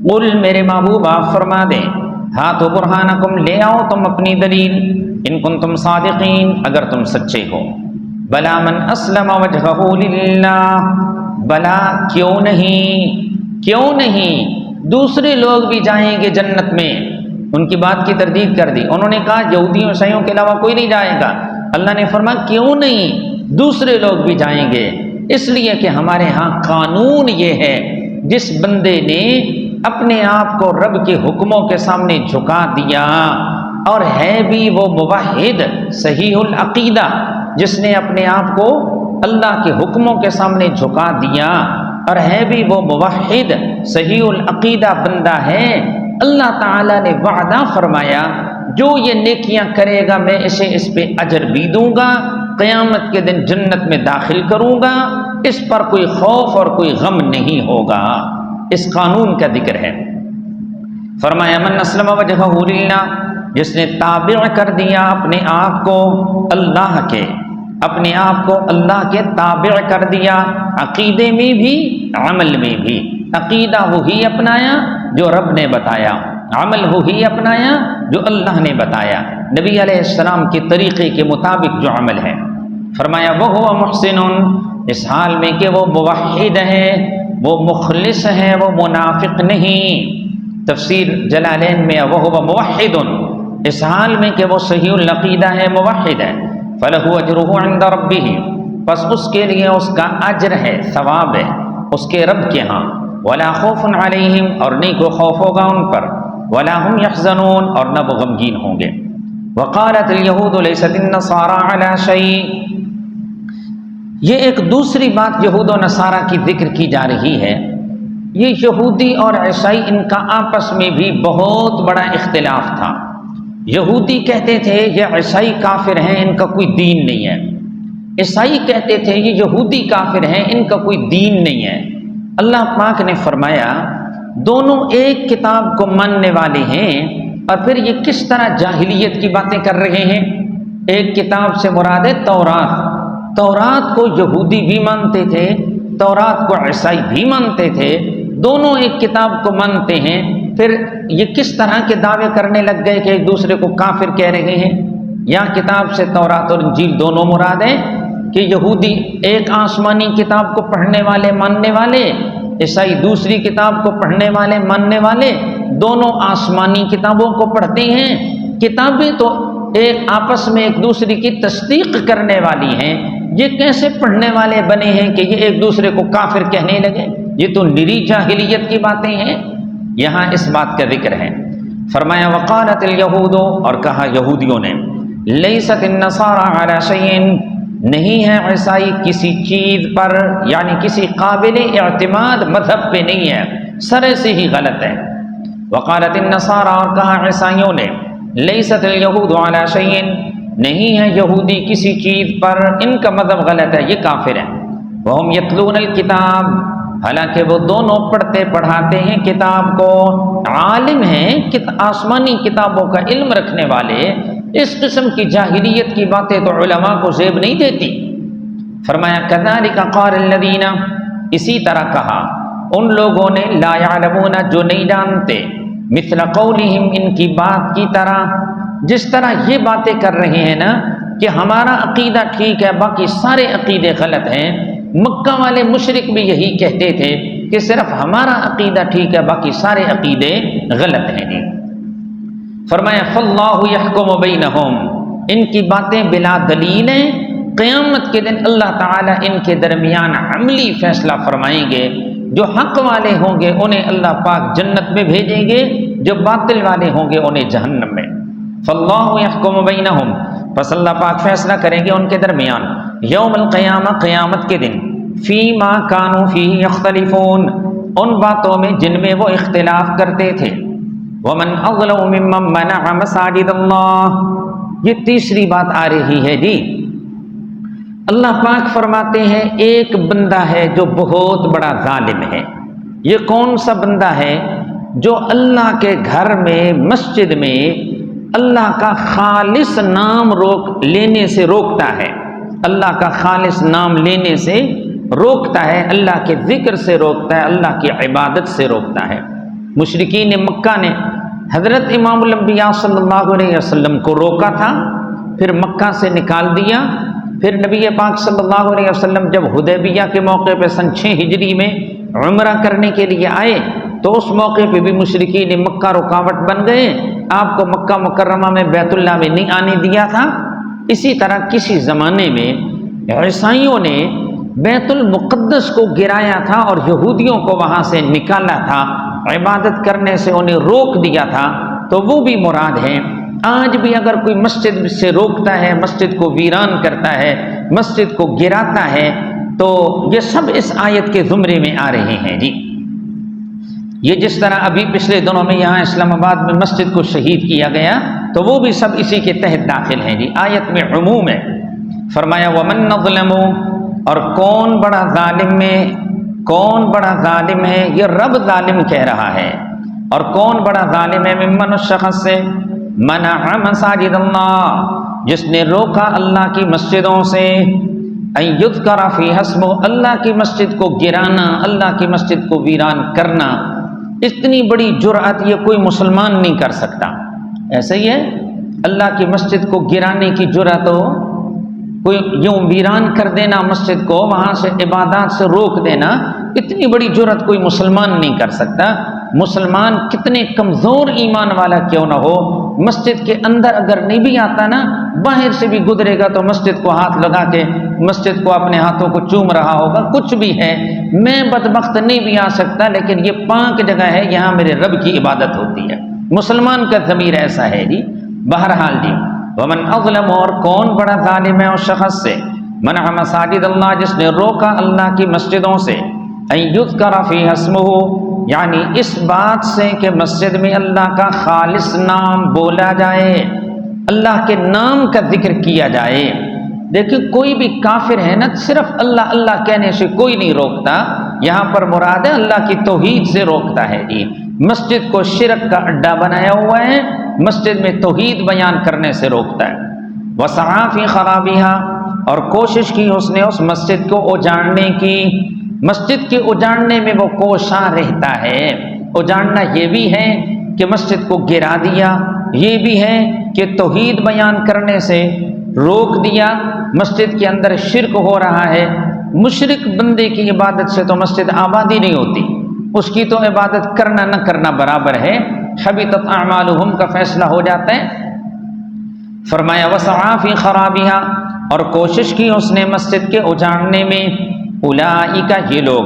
قل، میرے محبوب آپ فرما دیں، ہاتوا برہانکم، لے آؤ تم اپنی دلیل، ان کنتم صادقین، اگر تم سچے ہو۔ بلا من اسلم وجہہ للہ، بلا کیوں نہیں دوسرے لوگ بھی جائیں گے جنت میں۔ ان کی بات کی تردید کر دی، انہوں نے کہا یہودیوں عیسائیوں کے علاوہ کوئی نہیں جائے گا۔ اللہ نے فرمایا کیوں نہیں، دوسرے لوگ بھی جائیں گے، اس لیے کہ ہمارے ہاں قانون یہ ہے، جس بندے نے اپنے آپ کو رب کے حکموں کے سامنے جھکا دیا اور ہے بھی وہ موحد صحیح العقیدہ، جس نے اپنے آپ کو اللہ کے حکموں کے سامنے جھکا دیا اور ہے بھی وہ موحد صحیح العقیدہ بندہ ہے، اللہ تعالیٰ نے وعدہ فرمایا جو یہ نیکیاں کرے گا میں اسے اس پہ اجر بھی دوں گا، قیامت کے دن جنت میں داخل کروں گا، اس پر کوئی خوف اور کوئی غم نہیں ہوگا۔ اس قانون کا ذکر ہے۔ فرمایا من اسلم وجہہ للہ، جس نے تابع کر دیا اپنے آپ کو اللہ کے، اپنے آپ کو اللہ کے تابع کر دیا، عقیدے میں بھی عمل میں بھی۔ عقیدہ وہی اپنایا جو رب نے بتایا، عمل وہی اپنایا جو اللہ نے بتایا، نبی علیہ السلام کے طریقے کے مطابق جو عمل ہے۔ فرمایا وہو محسن، اس حال میں کہ وہ موحد ہے، وہ مخلص ہے، وہ منافق نہیں۔ تفسیر جلالین میں وہو موحد، اس حال میں کہ وہ صحیح العقیدہ ہے، موحد ہے، فلہ اجرہ عند ربہ، پس اس کے لیے اس کا اجر ہے، ثواب ہے اس کے رب کے ہاں۔ ولا خوف علیہم، اور نہیں کوئی خوف ہوگا ان پر، ولا هم يحزنون، اور نہ وہ غمگین ہوں گے۔ وقالت اليہود لیست النصارى علی شیء، یہ ایک دوسری بات یہود و نصارہ کی ذکر کی جا رہی ہے۔ یہ یہودی اور عیسائی ان کا آپس میں بھی بہت بڑا اختلاف تھا۔ یہودی کہتے تھے یہ عیسائی کافر ہیں، ان کا کوئی دین نہیں ہے۔ عیسائی کہتے تھے یہ یہودی کافر ہیں، ان کا کوئی دین نہیں ہے۔ اللہ پاک نے فرمایا دونوں ایک کتاب کو ماننے والے ہیں، اور پھر یہ کس طرح جاہلیت کی باتیں کر رہے ہیں۔ ایک کتاب سے مراد ہے تورات، تورات کو یہودی بھی مانتے تھے، تورات کو عیسائی بھی مانتے تھے، دونوں ایک کتاب کو مانتے ہیں، پھر یہ کس طرح کے دعوے کرنے لگ گئے کہ ایک دوسرے کو کافر کہہ رہے ہیں۔ یا کتاب سے تورات اور انجیل دونوں مراد ہیں کہ یہودی ایک آسمانی کتاب کو پڑھنے والے ماننے والے، عیسائی دوسری کتاب کو پڑھنے والے ماننے والے، دونوں آسمانی کتابوں کو پڑھتے ہیں۔ کتابیں تو ایک آپس میں ایک دوسرے کی تصدیق کرنے والی ہیں، یہ کیسے پڑھنے والے بنے ہیں کہ یہ ایک دوسرے کو کافر کہنے لگے؟ یہ تو نری جاہلیت کی باتیں ہیں۔ یہاں اس بات کا ذکر ہے۔ فرمایا وقالت الیہود، اور کہا یہودیوں نے، لیست النصارى علی شیء، نہیں ہے عیسائی کسی چیز پر، یعنی کسی قابل اعتماد مذہب پہ نہیں ہے، سرے سے ہی غلط ہے۔ وقالت النصارى، اور کہا عیسائیوں نے، لیست الیہود علی شیء، نہیں ہے یہودی کسی چیز پر، ان کا مذہب غلط ہے، یہ کافر ہیں۔ وہم یتلون الکتاب، حالانکہ وہ دونوں پڑھتے پڑھاتے ہیں کتاب کو، عالم ہیں، آسمانی کتابوں کا علم رکھنے والے، اس قسم کی جاہلیت کی باتیں تو علماء کو زیب نہیں دیتی۔ فرمایا کذالک قال الذین، اسی طرح کہا ان لوگوں نے، لا یعلمون، جو نہیں جانتے، مثل قولہم، ان کی بات کی طرح، جس طرح یہ باتیں کر رہے ہیں نا کہ ہمارا عقیدہ ٹھیک ہے باقی سارے عقیدے غلط ہیں۔ مکہ والے مشرک بھی یہی کہتے تھے کہ صرف ہمارا عقیدہ ٹھیک ہے باقی سارے عقیدے غلط ہیں۔ فرمایا فاللہ یحکم بینہم، ان کی باتیں بلا دلیل ہیں، قیامت کے دن اللہ تعالیٰ ان کے درمیان عملی فیصلہ فرمائیں گے۔ جو حق والے ہوں گے انہیں اللہ پاک جنت میں بھیجیں گے، جو باطل والے ہوں گے انہیں جہنم میں۔ فاللہ یحکم بینہم، پس اللہ پاک فیصلہ کریں گے ان کے درمیان، یوم القیامہ، قیامت کے دن، فیما کانوا فیہ یختلفون، ان باتوں میں جن میں وہ اختلاف کرتے تھے۔ ومن اظلم ممن منع مساجد اللہ، یہ تیسری بات آ رہی ہے جی۔ اللہ پاک فرماتے ہیں ایک بندہ ہے جو بہت بڑا ظالم ہے۔ یہ کون سا بندہ ہے؟ جو اللہ کے گھر میں، مسجد میں اللہ کا خالص نام لینے سے روکتا ہے، اللہ کا خالص نام لینے سے روکتا ہے، اللہ کے ذکر سے روکتا ہے، اللہ کی عبادت سے روکتا ہے۔ مشرکین مکہ نے حضرت امام الانبیاء صلی اللہ علیہ وسلم کو روکا تھا، پھر مکہ سے نکال دیا۔ پھر نبی پاک صلی اللہ علیہ وسلم جب حدیبیہ کے موقع پہ سن 6 ہجری میں عمرہ کرنے کے لیے آئے تو اس موقع پہ بھی مشرکین مکہ رکاوٹ بن گئے، آپ کو مکہ مکرمہ میں بیت اللہ میں نہیں آنے دیا تھا۔ اسی طرح کسی زمانے میں عیسائیوں نے بیت المقدس کو گرایا تھا اور یہودیوں کو وہاں سے نکالا تھا، عبادت کرنے سے انہیں روک دیا تھا، تو وہ بھی مراد ہے۔ آج بھی اگر کوئی مسجد سے روکتا ہے، مسجد کو ویران کرتا ہے، مسجد کو گراتا ہے، تو یہ سب اس آیت کے زمرے میں آ رہے ہیں جی۔ یہ جس طرح ابھی پچھلے دنوں میں یہاں اسلام آباد میں مسجد کو شہید کیا گیا، تو وہ بھی سب اسی کے تحت داخل ہیں جی۔ آیت میں عموم ہے۔ فرمایا ومن ظلم، اور کون بڑا ظالم ہے، کون بڑا ظالم ہے، یہ رب ظالم کہہ رہا ہے، اور کون بڑا ظالم ہے، ممن، اس شخص سے، منع مساجد اللہ، جس نے روکا اللہ کی مسجدوں سے، ان یذکر فیہا اسمہ، اللہ کی مسجد کو گرانا، اللہ کی مسجد کو ویران کرنا، اتنی بڑی جرأت یہ کوئی مسلمان نہیں کر سکتا۔ ایسا ہی ہے، اللہ کی مسجد کو گرانے کی جرأت ہو، کوئی یوں ویران کر دینا مسجد کو، وہاں سے عبادات سے روک دینا، اتنی بڑی جرأت کوئی مسلمان نہیں کر سکتا۔ مسلمان کتنے کمزور ایمان والا کیوں نہ ہو، مسجد کے اندر اگر نہیں بھی آتا نا، باہر سے بھی گزرے گا تو مسجد کو ہاتھ لگا کے مسجد کو اپنے ہاتھوں کو چوم رہا ہوگا، کچھ بھی ہے۔ میں بدبخت نہیں بھی آ سکتا، لیکن یہ پاک جگہ ہے، یہاں میرے رب کی عبادت ہوتی ہے۔ مسلمان کا ضمیر ایسا ہے جی۔ بہرحال جی، ومن اظلم، اور کون بڑا ظالم ہے اس شخص سے، منع مساجد اللہ، جس نے روکا اللہ کی مسجدوں سے، ان یذکر فیہا اسمہ، یعنی اس بات سے کہ مسجد میں اللہ کا خالص نام بولا جائے، اللہ کے نام کا ذکر کیا جائے۔ دیکھیں کوئی بھی کافر ہے نا، صرف اللہ اللہ کہنے سے کوئی نہیں روکتا، یہاں پر مراد ہے اللہ کی توحید سے روکتا ہے جی۔ مسجد کو شرک کا اڈا بنایا ہوا ہے، مسجد میں توحید بیان کرنے سے روکتا ہے۔ وسعی فی خرابیہا، اور کوشش کی اس نے اس مسجد کو اجاڑنے کی، مسجد کے اجاڑنے میں وہ کوشاں رہتا ہے۔ اجاڑنا یہ بھی ہے کہ مسجد کو گرا دیا، یہ بھی ہے کہ توحید بیان کرنے سے روک دیا، مسجد کے اندر شرک ہو رہا ہے۔ مشرک بندے کی عبادت سے تو مسجد آبادی نہیں ہوتی، اس کی تو عبادت کرنا نہ کرنا برابر ہے، حبطت اعمالہم کا فیصلہ ہو جاتا ہے۔ فرمایا وسعی فی خرابیہا، اور کوشش کی اس نے مسجد کے اجاڑنے میں، اولئک، یہ لوگ،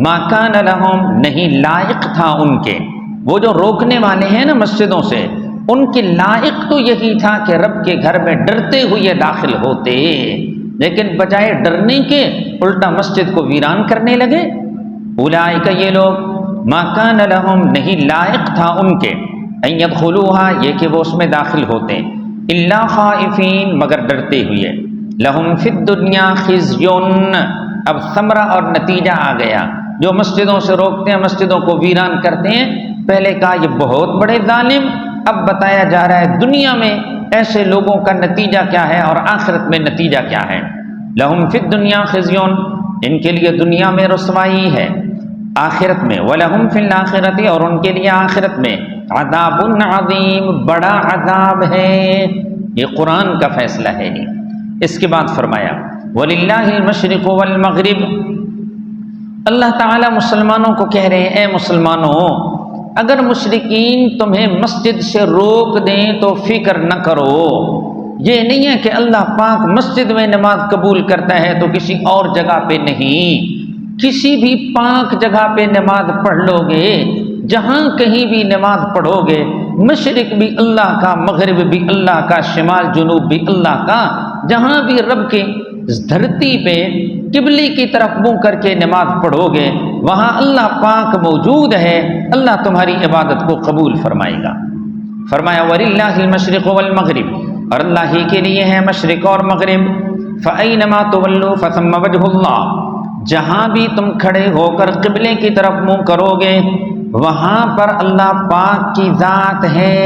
ما کان لہم، نہیں لائق تھا ان کے، وہ جو روکنے والے ہیں نا مسجدوں سے، ان کے لائق تو یہی تھا کہ رب کے گھر میں ڈرتے ہوئے داخل ہوتے، لیکن بجائے ڈرنے کے الٹا مسجد کو ویران کرنے لگے۔ اولئک، یہ لوگ، ما کان لہم، نہیں لائق تھا ان کے، ان یدخلوہا، یہ کہ وہ اس میں داخل ہوتے، الا خائفین، مگر ڈرتے ہوئے، لہم فی الدنیا خزی، اب ثمرہ اور نتیجہ آ گیا۔ جو مسجدوں سے روکتے ہیں، مسجدوں کو ویران کرتے ہیں، پہلے کہا یہ بہت بڑے ظالم، اب بتایا جا رہا ہے دنیا میں ایسے لوگوں کا نتیجہ کیا ہے اور آخرت میں نتیجہ کیا ہے۔ لہم فی الدنیا خزی، ان کے لیے دنیا میں رسوائی ہے، آخرت میں ولہم فی الآخرۃ، اور ان کے لیے آخرت میں عذاب عظیم، بڑا عذاب ہے۔ یہ قرآن کا فیصلہ ہے نہیں۔ اس کے بعد فرمایا وَلِلَّهِ الْمَشْرِقُ وَالْمَغْرِبُ، اللہ تعالیٰ مسلمانوں کو کہہ رہے ہیں اے مسلمانوں، اگر مشرکین تمہیں مسجد سے روک دیں تو فکر نہ کرو۔ یہ نہیں ہے کہ اللہ پاک مسجد میں نماز قبول کرتا ہے تو کسی اور جگہ پہ نہیں۔ کسی بھی پاک جگہ پہ نماز پڑھ لو گے، جہاں کہیں بھی نماز پڑھو گے، مشرق بھی اللہ کا، مغرب بھی اللہ کا، شمال جنوب بھی اللہ کا، جہاں بھی رب کے دھرتی پہ قبلے کی طرف منہ کر کے نماز پڑھو گے، وہاں اللہ پاک موجود ہے، اللہ تمہاری عبادت کو قبول فرمائے گا۔ فرمایا وَلِلَّهِ الْمَشْرِقُ وَالْمَغْرِبُ، اور اللہ ہی کے لیے ہے مشرق اور مغرب۔ فَأَيْنَمَا تُوَلُّوا فَثَمَّ وَجْهُ اللَّهِ، جہاں بھی تم کھڑے ہو کر قبلے کی طرف منہ کرو گے، وہاں پر اللہ پاک کی ذات ہے۔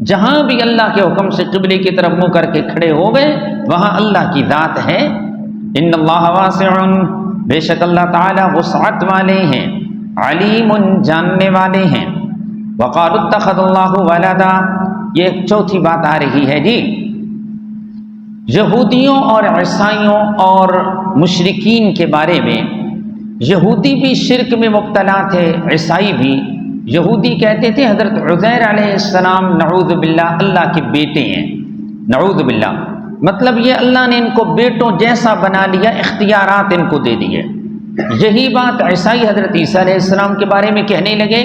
جہاں بھی اللہ کے حکم سے قبلے کی طرف منہ کر کے کھڑے ہو گئے، وہاں اللہ کی ذات ہے۔ ان اللہ واسع، بے شک اللہ تعالی وسعت والے ہیں، علیم، جاننے والے ہیں۔ وقالوا اتخذ اللہ ولدا، یہ ایک چوتھی بات آ رہی ہے جی۔ یہودیوں اور عیسائیوں اور مشرکین کے بارے میں، یہودی بھی شرک میں مبتلا تھے، عیسائی بھی۔ یہودی کہتے تھے حضرت عزیر علیہ السلام نعوذ باللہ اللہ کے بیٹے ہیں، نعوذ باللہ، مطلب یہ اللہ نے ان کو بیٹوں جیسا بنا لیا، اختیارات ان کو دے دیے۔ یہی بات عیسائی حضرت عیسیٰ علیہ السلام کے بارے میں کہنے لگے،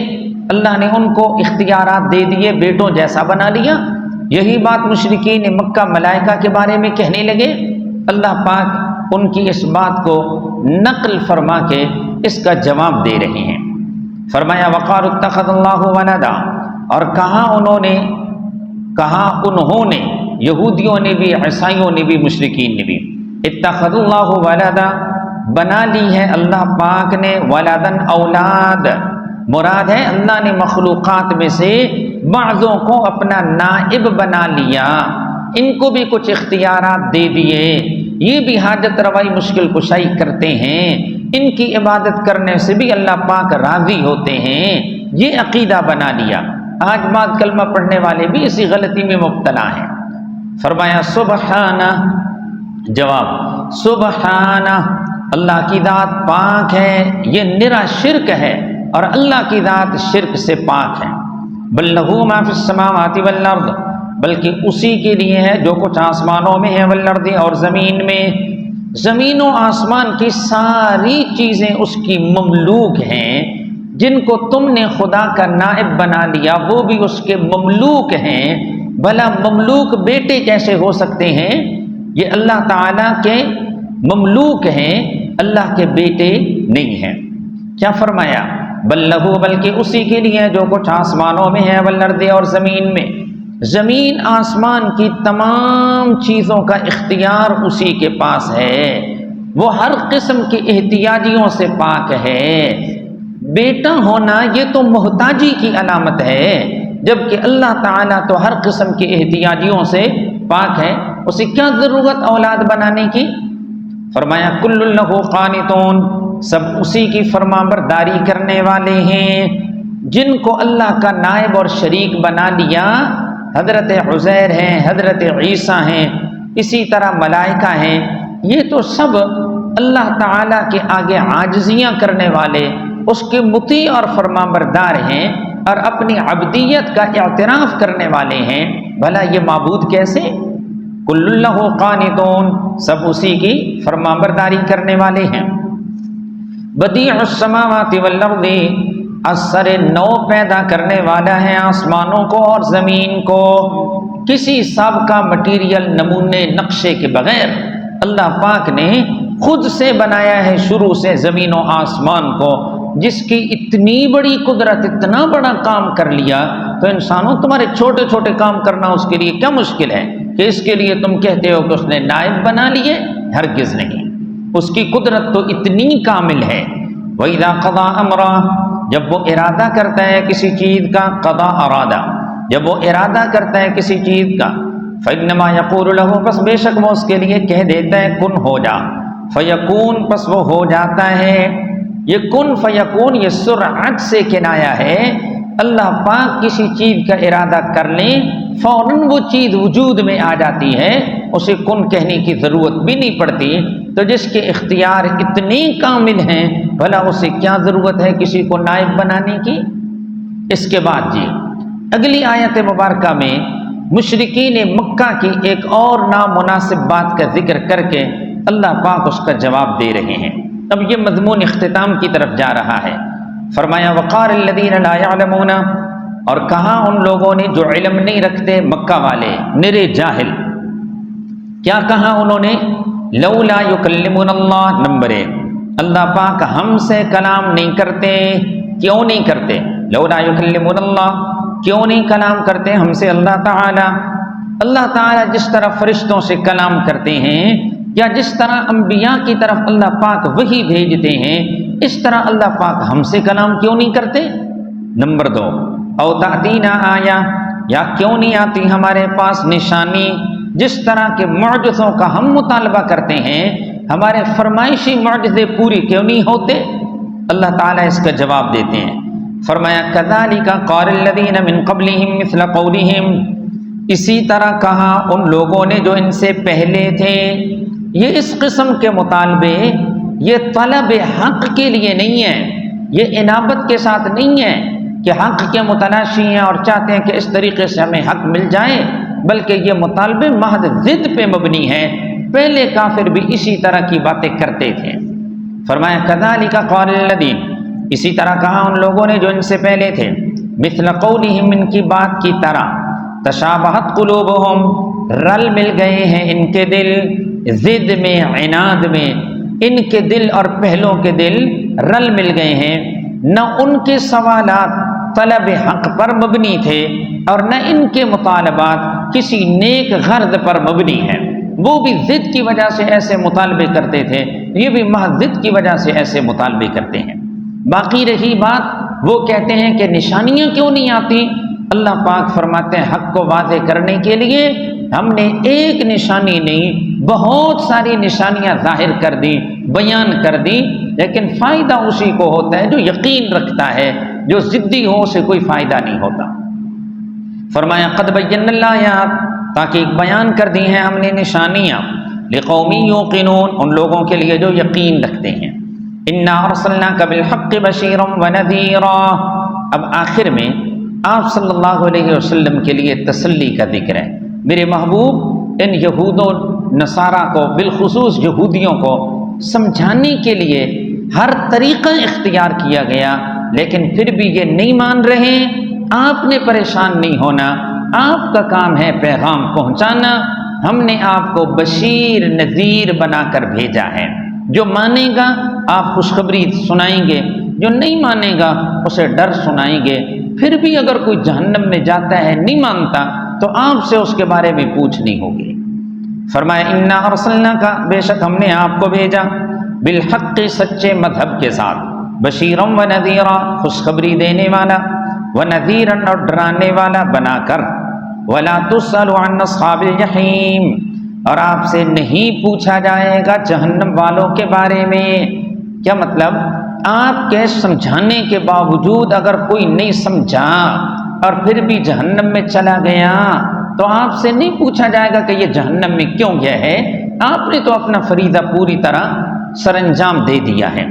اللہ نے ان کو اختیارات دے دیے، بیٹوں جیسا بنا لیا۔ یہی بات مشرکین مکہ ملائکہ کے بارے میں کہنے لگے۔ اللہ پاک ان کی اس بات کو نقل فرما کے اس کا جواب دے رہے ہیں۔ فرمایا وقالوا اتخذ اللہ ولدا، اور کہا انہوں نے، یہودیوں نے بھی، عیسائیوں نے بھی، مشرکین نے بھی، اتخذ اللہ ولدا، بنا لی ہے اللہ پاک نے، ولدن اولاد، مراد ہے اللہ نے مخلوقات میں سے بعضوں کو اپنا نائب بنا لیا، ان کو بھی کچھ اختیارات دے دیے، یہ بھی حاجت روائی مشکل کشائی کرتے ہیں، ان کی عبادت کرنے سے بھی اللہ پاک راضی ہوتے ہیں، یہ عقیدہ بنا لیا۔ آج بعد کلمہ پڑھنے والے بھی اسی غلطی میں مبتلا ہیں۔ فرمایا سبحانہ، جواب سبحانہ، اللہ کی ذات پاک ہے، یہ نرا شرک ہے، اور اللہ کی ذات شرک سے پاک ہے۔ بل لہ ما فی السماوات والارض، بلکہ اسی کے لیے ہے جو کچھ آسمانوں میں ہے، والارض، اور زمین میں، زمین و آسمان کی ساری چیزیں اس کی مملوک ہیں۔ جن کو تم نے خدا کا نائب بنا لیا وہ بھی اس کے مملوک ہیں، بھلا مملوک بیٹے کیسے ہو سکتے ہیں؟ یہ اللہ تعالیٰ کے مملوک ہیں، اللہ کے بیٹے نہیں ہیں۔ کیا فرمایا؟ بل لہو، بلکہ اسی کے لیے جو کچھ آسمانوں میں ہے، والارض، اور زمین میں، زمین آسمان کی تمام چیزوں کا اختیار اسی کے پاس ہے، وہ ہر قسم کی احتیاجیوں سے پاک ہے۔ بیٹا ہونا یہ تو محتاجی کی علامت ہے، جبکہ اللہ تعالیٰ تو ہر قسم کی احتیاجیوں سے پاک ہے، اسے کیا ضرورت اولاد بنانے کی؟ فرمایا کل لہ قانتون، سب اسی کی فرمانبرداری کرنے والے ہیں۔ جن کو اللہ کا نائب اور شریک بنا لیا، حضرت عزیر ہیں، حضرت عیسیٰ ہیں، اسی طرح ملائکہ ہیں، یہ تو سب اللہ تعالیٰ کے آگے عاجزیاں کرنے والے، اس کے مطیع اور فرمانبردار ہیں، اور اپنی عبدیت کا اعتراف کرنے والے ہیں۔ بھلا یہ معبود کیسے؟ کل لہ قانتون، سب اسی کی فرمانبرداری کرنے والے ہیں۔ بدیع السماوات والارض، اثر نو پیدا کرنے والا ہے آسمانوں کو اور زمین کو، کسی سابقہ مٹیریل، نمونے، نقشے کے بغیر اللہ پاک نے خود سے بنایا ہے شروع سے زمین و آسمان کو، جس کی اتنی بڑی قدرت، اتنا بڑا کام کر لیا، تو انسانوں تمہارے چھوٹے چھوٹے کام کرنا اس کے لیے کیا مشکل ہے کہ اس کے لیے تم کہتے ہو کہ اس نے نائب بنا لیے؟ ہرگز نہیں۔ اس کی قدرت تو اتنی کامل ہے۔ وَإِذَا قَضَىٰ أَمْرًا، جب وہ ارادہ کرتا ہے کسی چیز کا، قضا ارادہ، جب وہ ارادہ کرتا ہے کسی چیز کا، فَإِنَّمَا يَقُولُ لَهُ، بس بے شک وہ اس کے لیے کہہ دیتا ہے کن ہو جا، فَيَكُونُ، پس وہ ہو جاتا ہے۔ یہ کن فیکون یہ سرعت سے کنایا ہے۔ اللہ پاک کسی چیز کا ارادہ کر لیں فوراً وہ چیز وجود میں آ جاتی ہے، اسے کن کہنے کی ضرورت بھی نہیں پڑتی۔ تو جس کے اختیار اتنے کامل ہیں، بھلا اسے کیا ضرورت ہے کسی کو نائب بنانے کی؟ اس کے بعد جی اگلی آیت مبارکہ میں مشرکین مکہ کی ایک اور نامناسب بات کا ذکر کر کے اللہ پاک اس کا جواب دے رہے ہیں۔ اب یہ مضمون اختتام کی طرف جا رہا ہے۔ فرمایا وقال الذین لا يعلمون، اور کہا ان لوگوں نے جو علم نہیں رکھتے، مکہ والے نرے جاہل، کیا کہا انہوں نے؟ لولا یکلمون اللہ، نمبر 1 اللہ پاک ہم سے کلام نہیں کرتے، کیوں نہیں کرتے؟ لولا یکلمون اللہ، کیوں نہیں کلام کرتے ہم سے اللہ تعالی؟ اللہ تعالی جس طرح فرشتوں سے کلام کرتے ہیں، یا جس طرح انبیاء کی طرف اللہ پاک وحی بھیجتے ہیں، اس طرح اللہ پاک ہم سے کلام کیوں نہیں کرتے؟ نمبر 2 او تأتینا آیا، یا کیوں نہیں آتی ہمارے پاس نشانی؟ جس طرح کے معجزوں کا ہم مطالبہ کرتے ہیں، ہمارے فرمائشی معجزے پوری کیوں نہیں ہوتے؟ اللہ تعالیٰ اس کا جواب دیتے ہیں۔ فرمایا کذالک قال الذین من قبلہم مثل قولہم، اسی طرح کہا ان لوگوں نے جو ان سے پہلے تھے۔ یہ اس قسم کے مطالبے یہ طلب حق کے لیے نہیں ہے، یہ انابت کے ساتھ نہیں ہے کہ حق کے متلاشی ہیں اور چاہتے ہیں کہ اس طریقے سے ہمیں حق مل جائے، بلکہ یہ مطالبے محض ضد پہ مبنی ہے۔ پہلے کافر بھی اسی طرح کی باتیں کرتے تھے۔ فرمایا کذالک قال الذین، اسی طرح کہا ان لوگوں نے جو ان سے پہلے تھے، مثل قولہم، ان کی بات کی طرح، تشابہت قلوبہم، رل مل گئے ہیں ان کے دل، ضد میں، عناد میں، ان کے دل اور پہلوں کے دل رل مل گئے ہیں۔ نہ ان کے سوالات طلب حق پر مبنی تھے اور نہ ان کے مطالبات کسی نیک غرض پر مبنی ہیں۔ وہ بھی ضد کی وجہ سے ایسے مطالبے کرتے تھے، یہ بھی محض ضد کی وجہ سے ایسے مطالبے کرتے ہیں۔ باقی رہی بات، وہ کہتے ہیں کہ نشانیاں کیوں نہیں آتی؟ اللہ پاک فرماتے ہیں حق کو واضح کرنے کے لیے ہم نے ایک نشانی نہیں، بہت ساری نشانیاں ظاہر کر دی، بیان کر دی، لیکن فائدہ اسی کو ہوتا ہے جو یقین رکھتا ہے، جو ضدی ہو اسے کوئی فائدہ نہیں ہوتا۔ فرمایا قد بینا الآیات، تاکہ بیان کر دی ہیں ہم نے نشانیاں، لقوم یوقنون، ان لوگوں کے لیے جو یقین رکھتے ہیں۔ انا ارسلناک بالحق بشیرا ونذیرا، اب آخر میں آپ صلی اللہ علیہ وسلم کے لیے تسلی کا ذکر ہے۔ میرے محبوب، ان یہود و نصارہ کو، بالخصوص یہودیوں کو سمجھانے کے لیے ہر طریقہ اختیار کیا گیا، لیکن پھر بھی یہ نہیں مان رہے۔ آپ نے پریشان نہیں ہونا، آپ کا کام ہے پیغام پہنچانا، ہم نے آپ کو بشیر نذیر بنا کر بھیجا ہے۔ جو مانے گا آپ خوشخبری سنائیں گے، جو نہیں مانے گا اسے ڈر سنائیں گے۔ پھر بھی اگر کوئی جہنم میں جاتا ہے نہیں مانتا تو آپ سے اس کے بارے میں پوچھنی ہوگی۔ فرمایا انا ارسلناک، بے شک ہم نے آپ کو بھیجا، بالحق، سچے مذہب کے ساتھ، بشیرا ونذیرا، خوشخبری دینے والا، ونذیرا، اور ڈرانے والا بنا کر، ولا تسأل عن اصحاب الجحیم، اور آپ سے نہیں پوچھا جائے گا جہنم والوں کے بارے میں۔ کیا مطلب؟ آپ کے سمجھانے کے باوجود اگر کوئی نہیں سمجھا اور پھر بھی جہنم میں چلا گیا تو آپ سے نہیں پوچھا جائے گا کہ یہ جہنم میں کیوں گیا ہے، آپ نے تو اپنا فریضہ پوری طرح سر انجام دے دیا ہے۔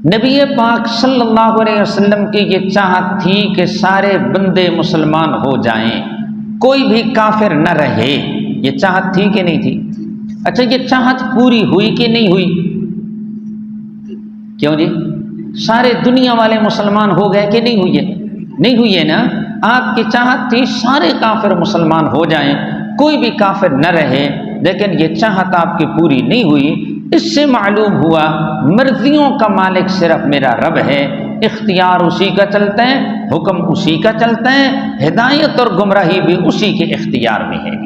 نبی پاک صلی اللہ علیہ وسلم کی یہ چاہت تھی کہ سارے بندے مسلمان ہو جائیں، کوئی بھی کافر نہ رہے، یہ چاہت تھی کہ نہیں تھی؟ اچھا، یہ چاہت پوری ہوئی کہ نہیں ہوئی؟ کیوں جی؟ سارے دنیا والے مسلمان ہو گئے کہ نہیں ہوئی ہے؟ نہیں ہوئی ہے نا؟ آپ کی چاہت تھی سارے کافر مسلمان ہو جائیں، کوئی بھی کافر نہ رہے، لیکن یہ چاہت آپ کی پوری نہیں ہوئی۔ اس سے معلوم ہوا مرضیوں کا مالک صرف میرا رب ہے، اختیار اسی کا چلتا ہے، حکم اسی کا چلتا ہے، ہدایت اور گمراہی بھی اسی کے اختیار میں ہے۔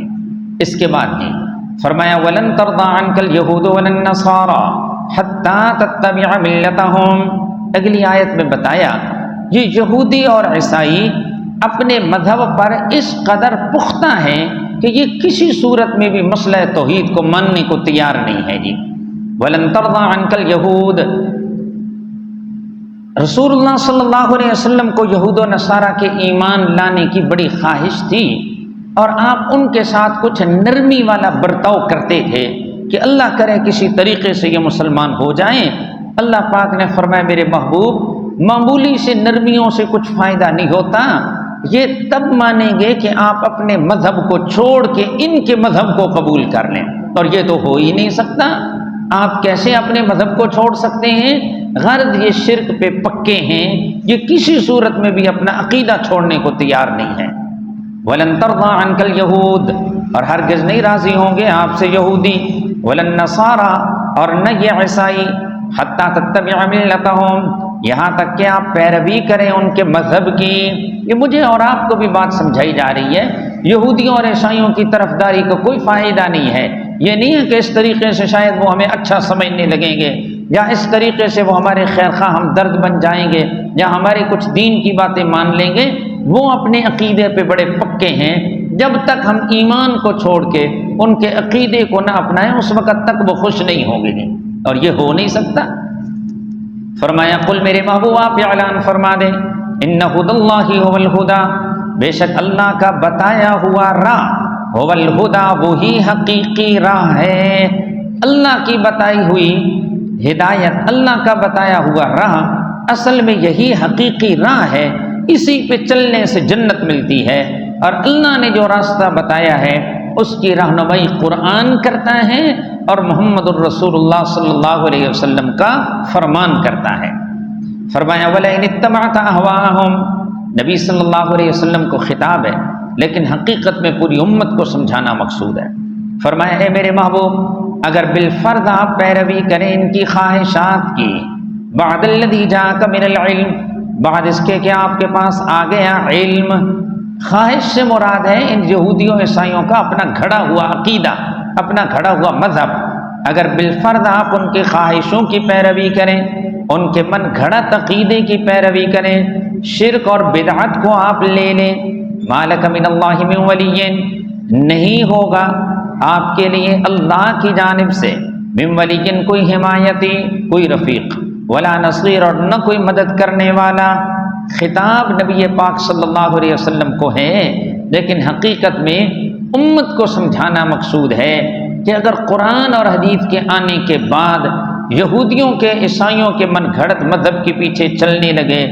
اس کے بعد فرمایا وَلَن تَرْضَىٰ عَنْكَ الْيَهُودُ وَلَا النَّصَارَىٰ حَتَّىٰ تَتَّبِعَ مِلَّتَهُمْ۔ اگلی آیت میں بتایا یہ یہودی اور عیسائی اپنے مذہب پر اس قدر پختہ ہیں کہ یہ کسی صورت میں بھی مسئلہ توحید کو ماننے کو تیار نہیں ہے جی۔ وَلَن تَرْضَىٰ عَنْكَ الْيَهُودُ، رسول اللہ صلی اللہ علیہ وسلم کو یہود و نصارہ کے ایمان لانے کی بڑی خواہش تھی، اور آپ ان کے ساتھ کچھ نرمی والا برتاؤ کرتے تھے کہ اللہ کرے کسی طریقے سے یہ مسلمان ہو جائیں۔ اللہ پاک نے فرمایا میرے محبوب معمولی سے نرمیوں سے کچھ فائدہ نہیں ہوتا، یہ تب مانیں گے کہ آپ اپنے مذہب کو چھوڑ کے ان کے مذہب کو قبول کر لیں، اور یہ تو ہو ہی نہیں سکتا۔ آپ کیسے اپنے مذہب کو چھوڑ سکتے ہیں؟ غرض یہ شرک پہ پکے ہیں، یہ کسی صورت میں بھی اپنا عقیدہ چھوڑنے کو تیار نہیں ہے۔ وَلَن تَرْضَىٰ عَنْكَ الْيَهُودُ، اور ہرگز نہیں راضی ہوں گے آپ سے یہودی، وَلَا النَّصَارَىٰ، اور نہ یہ عیسائی، حَتَّىٰ تَتَّبِعَ مِلَّتَهُمْ، یہاں تک کہ آپ پیروی کریں ان کے مذہب کی۔ یہ مجھے اور آپ کو بھی بات سمجھائی جا رہی ہے، یہودیوں اور عیسائیوں کی طرفداری کا کوئی فائدہ نہیں ہے۔ یہ نہیں ہے کہ اس طریقے سے شاید وہ ہمیں اچھا سمجھنے لگیں گے، یا اس طریقے سے وہ ہمارے خیر خواہ ہم درد بن جائیں گے، یا ہمارے کچھ دین کی باتیں مان لیں گے۔ وہ اپنے عقیدے پہ بڑے پکے ہیں، جب تک ہم ایمان کو چھوڑ کے ان کے عقیدے کو نہ اپنائیں اس وقت تک وہ خوش نہیں ہوں گے، اور یہ ہو نہیں سکتا۔ فرمایا قل میرے محبوب آپ اعلان فرما دیں ان ھدی اللہ ھو الھدی، بے شک اللہ کا بتایا ہوا راہ، ھو الھدی وہی حقیقی راہ ہے۔ اللہ کی بتائی ہوئی ہدایت، اللہ کا بتایا ہوا راہ اصل میں یہی حقیقی راہ ہے، اسی پہ چلنے سے جنت ملتی ہے، اور اللہ نے جو راستہ بتایا ہے اس کی رہنمائی قرآن کرتا ہے اور محمد الرسول اللہ صلی اللہ علیہ وسلم کا فرمان کرتا ہے۔ فرمایا وَلَئِنِ اتَّبَعْتَ أَهْوَاءَهُمْ، نبی صلی اللہ علیہ وسلم کو خطاب ہے لیکن حقیقت میں پوری امت کو سمجھانا مقصود ہے۔ فرمایا اے میرے محبوب اگر بالفرض آپ پیروی کریں ان کی خواہشات کی، بعد الذی جاءک من العلم، بعد اس کے کہ آپ کے پاس آ گیا علم، خواہش سے مراد ہے ان یہودیوں عیسائیوں کا اپنا گھڑا ہوا عقیدہ، اپنا گھڑا ہوا مذہب۔ اگر بالفرض آپ ان کی خواہشوں کی پیروی کریں، ان کے من گھڑت عقیدے کی پیروی کریں، شرک اور بدعت کو آپ لے لیں، مالک من اللہ من ولی، نہیں ہوگا آپ کے لیے اللہ کی جانب سے من ولی کوئی حمایتی، کوئی رفیق، ولا نصیر، اور نہ کوئی مدد کرنے والا۔ خطاب نبی پاک صلی اللہ علیہ وسلم کو ہے، لیکن حقیقت میں امت کو سمجھانا مقصود ہے کہ اگر قرآن اور حدیث کے آنے کے بعد یہودیوں کے عیسائیوں کے من گھڑت مذہب کے پیچھے چلنے لگے،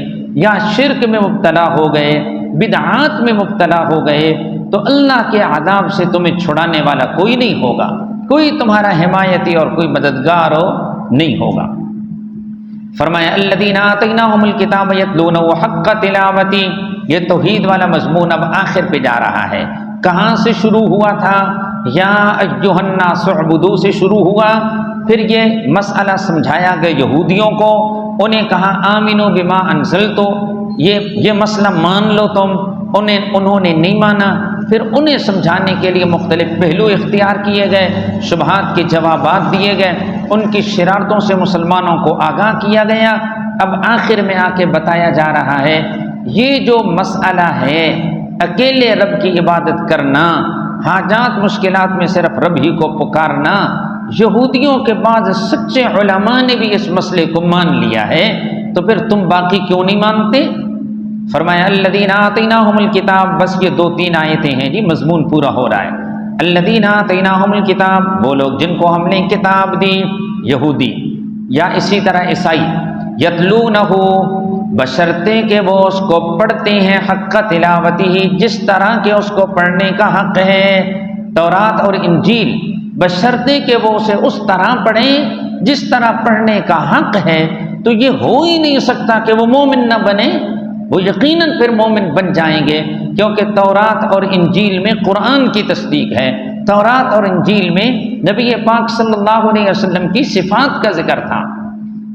یا شرک میں مبتلا ہو گئے، بدعات میں مبتلا ہو گئے، تو اللہ کے عذاب سے تمہیں چھڑانے والا کوئی نہیں ہوگا، کوئی تمہارا حمایتی اور کوئی مددگار نہیں ہوگا۔ فرمایا الذین آتیناہم الکتاب یتلونہ حق تلاوتی، یہ توحید والا مضمون اب آخر پہ جا رہا ہے۔ کہاں سے شروع ہوا تھا؟ یا ایھا الناس اعبدوا سے شروع ہوا، پھر یہ مسئلہ سمجھایا گیا یہودیوں کو، انہیں کہا آمنوا بما انزلت، یہ مسئلہ مان لو تم، انہوں نے نہیں مانا، پھر انہیں سمجھانے کے لیے مختلف پہلو اختیار کیے گئے، شبہات کے جوابات دیے گئے، ان کی شرارتوں سے مسلمانوں کو آگاہ کیا گیا۔ اب آخر میں آ کے بتایا جا رہا ہے یہ جو مسئلہ ہے اکیلے رب کی عبادت کرنا، حاجات مشکلات میں صرف رب ہی کو پکارنا، یہودیوں کے بعض سچے علماء نے بھی اس مسئلے کو مان لیا ہے، تو پھر تم باقی کیوں نہیں مانتے؟ فرمایا الذین آتیناہم الکتاب، بس یہ 2-3 آیتیں ہیں جی، مضمون پورا ہو رہا ہے۔ الذین آتیناہم الکتاب، وہ لوگ جن کو ہم نے کتاب دی، یہودی یا اسی طرح عیسائی، یتلونہ، بشرطے کہ وہ اس کو پڑھتے ہیں، حق تلاوتہ، جس طرح کہ اس کو پڑھنے کا حق ہے، تورات اور انجیل، بشرطے کہ وہ اسے اس طرح پڑھیں جس طرح پڑھنے کا حق ہے۔ تو یہ ہو ہی نہیں سکتا کہ وہ مومن نہ بنے، وہ یقیناً پھر مومن بن جائیں گے، کیونکہ تورات اور انجیل میں قرآن کی تصدیق ہے، تورات اور انجیل میں نبی پاک صلی اللہ علیہ وسلم کی صفات کا ذکر تھا۔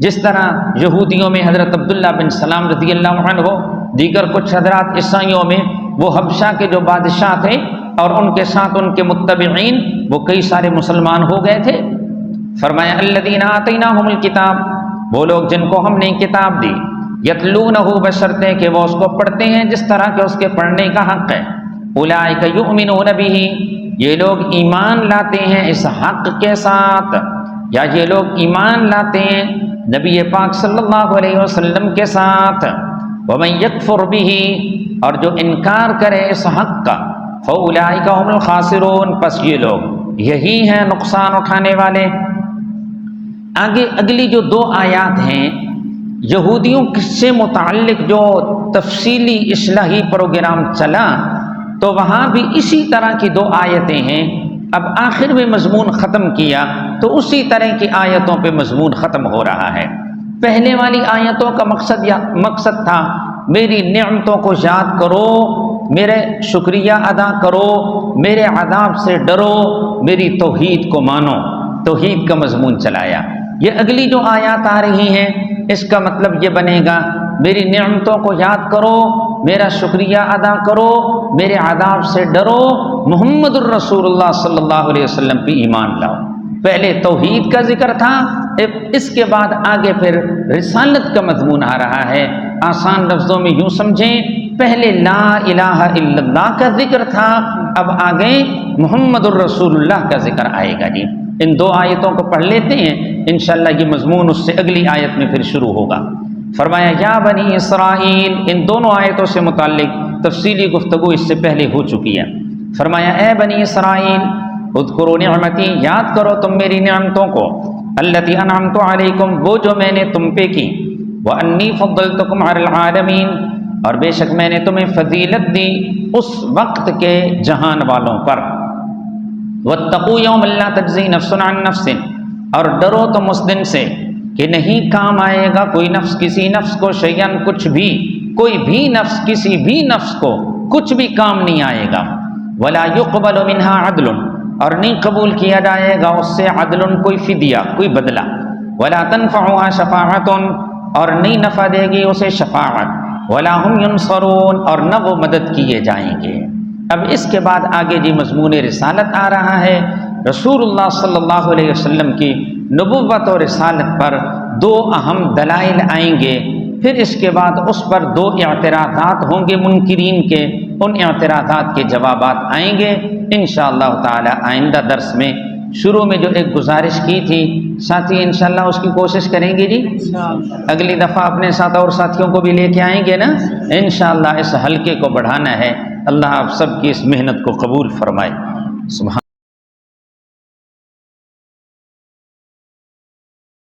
جس طرح یہودیوں میں حضرت عبداللہ بن سلام رضی اللہ عنہ، دیگر کچھ حضرات عیسائیوں میں وہ حبشہ کے جو بادشاہ تھے اور ان کے ساتھ ان کے متبعین وہ کئی سارے مسلمان ہو گئے تھے۔ فرمایا الذین آتیناہم الکتاب، وہ لوگ جن کو ہم نے کتاب دی، یتلونہ بشرطے کہ وہ اس کو پڑھتے ہیں جس طرح کہ اس کے پڑھنے کا حق ہے، اولئک یؤمنون بہ، یہ لوگ ایمان لاتے ہیں اس حق کے ساتھ، یا یہ لوگ ایمان لاتے ہیں نبی پاک صلی اللہ علیہ وسلم کے ساتھ۔ ومن یکفر بہ، اور جو انکار کرے اس حق کا، فاولئک هم الخاسرون، پس یہ لوگ یہی ہیں نقصان اٹھانے والے۔ آگے اگلی جو دو آیات ہیں یہودیوں سے متعلق جو تفصیلی اصلاحی پروگرام چلا تو وہاں بھی اسی طرح کی دو آیتیں ہیں۔ اب آخر میں مضمون ختم کیا تو اسی طرح کی آیتوں پہ مضمون ختم ہو رہا ہے۔ پہلے والی آیتوں کا مقصد تھا میری نعمتوں کو یاد کرو، میرے شکریہ ادا کرو، میرے عذاب سے ڈرو، میری توحید کو مانو، توحید کا مضمون چلایا۔ یہ اگلی جو آیات آ رہی ہیں اس کا مطلب یہ بنے گا میری نعمتوں کو یاد کرو، میرا شکریہ ادا کرو، میرے عذاب سے ڈرو، محمد الرسول اللہ صلی اللہ علیہ وسلم پہ ایمان لاؤ۔ پہلے توحید کا ذکر تھا، اس کے بعد آگے پھر رسالت کا مضمون آ رہا ہے۔ آسان لفظوں میں یوں سمجھیں، پہلے لا الہ الا اللہ کا ذکر تھا، اب آگے محمد الرسول اللہ کا ذکر آئے گا۔ جی ان دو آیتوں کو پڑھ لیتے ہیں، انشاءاللہ یہ مضمون اس سے اگلی آیت میں پھر شروع ہوگا۔ فرمایا یا بنی اسرائیل، ان دونوں آیتوں سے متعلق تفصیلی گفتگو اس سے پہلے ہو چکی ہے۔ فرمایا اے بنی اسرائیل اذکروا نعمتی، یاد کرو تم میری نعمتوں کو، التی انعمت علیکم، وہ جو میں نے تم پہ کی، وانی فضلتکم علی العالمین، اور بے شک میں نے تمہیں فضیلت دی اس وقت کے جہان والوں پر، واتقوا یوم لا تجزی نفس عن نفس، اور ڈرو تم اس دن سے کہ نہیں کام آئے گا کوئی نفس کسی نفس کو شیئا کچھ بھی، کوئی بھی نفس کسی بھی نفس کو کچھ بھی کام نہیں آئے گا، ولا يقبل منها عدل، اور نہیں قبول کیا جائے گا اس سے عدل کوئی فدیہ کوئی بدلہ، ولا تنفعها شفاعت، اور نہیں نفع دے گی اسے شفاعت، ولا هم ينصرون، اور نہ وہ مدد کیے جائیں گے۔ اب اس کے بعد آگے جی مضمون رسالت آ رہا ہے۔ رسول اللہ صلی اللہ علیہ وسلم کی نبوت اور رسالت پر دو اہم دلائل آئیں گے، پھر اس کے بعد اس پر دو اعتراضات ہوں گے منکرین کے، ان اعتراضات کے جوابات آئیں گے انشاءاللہ تعالی آئندہ درس میں۔ شروع میں جو ایک گزارش کی تھی ساتھی انشاءاللہ اس کی کوشش کریں گے جی، اگلی دفعہ اپنے ساتھ اور ساتھیوں کو بھی لے کے آئیں گے نا انشاءاللہ۔ اس حلقے کو بڑھانا ہے، اللہ آپ سب کی اس محنت کو قبول فرمائے۔ سبحان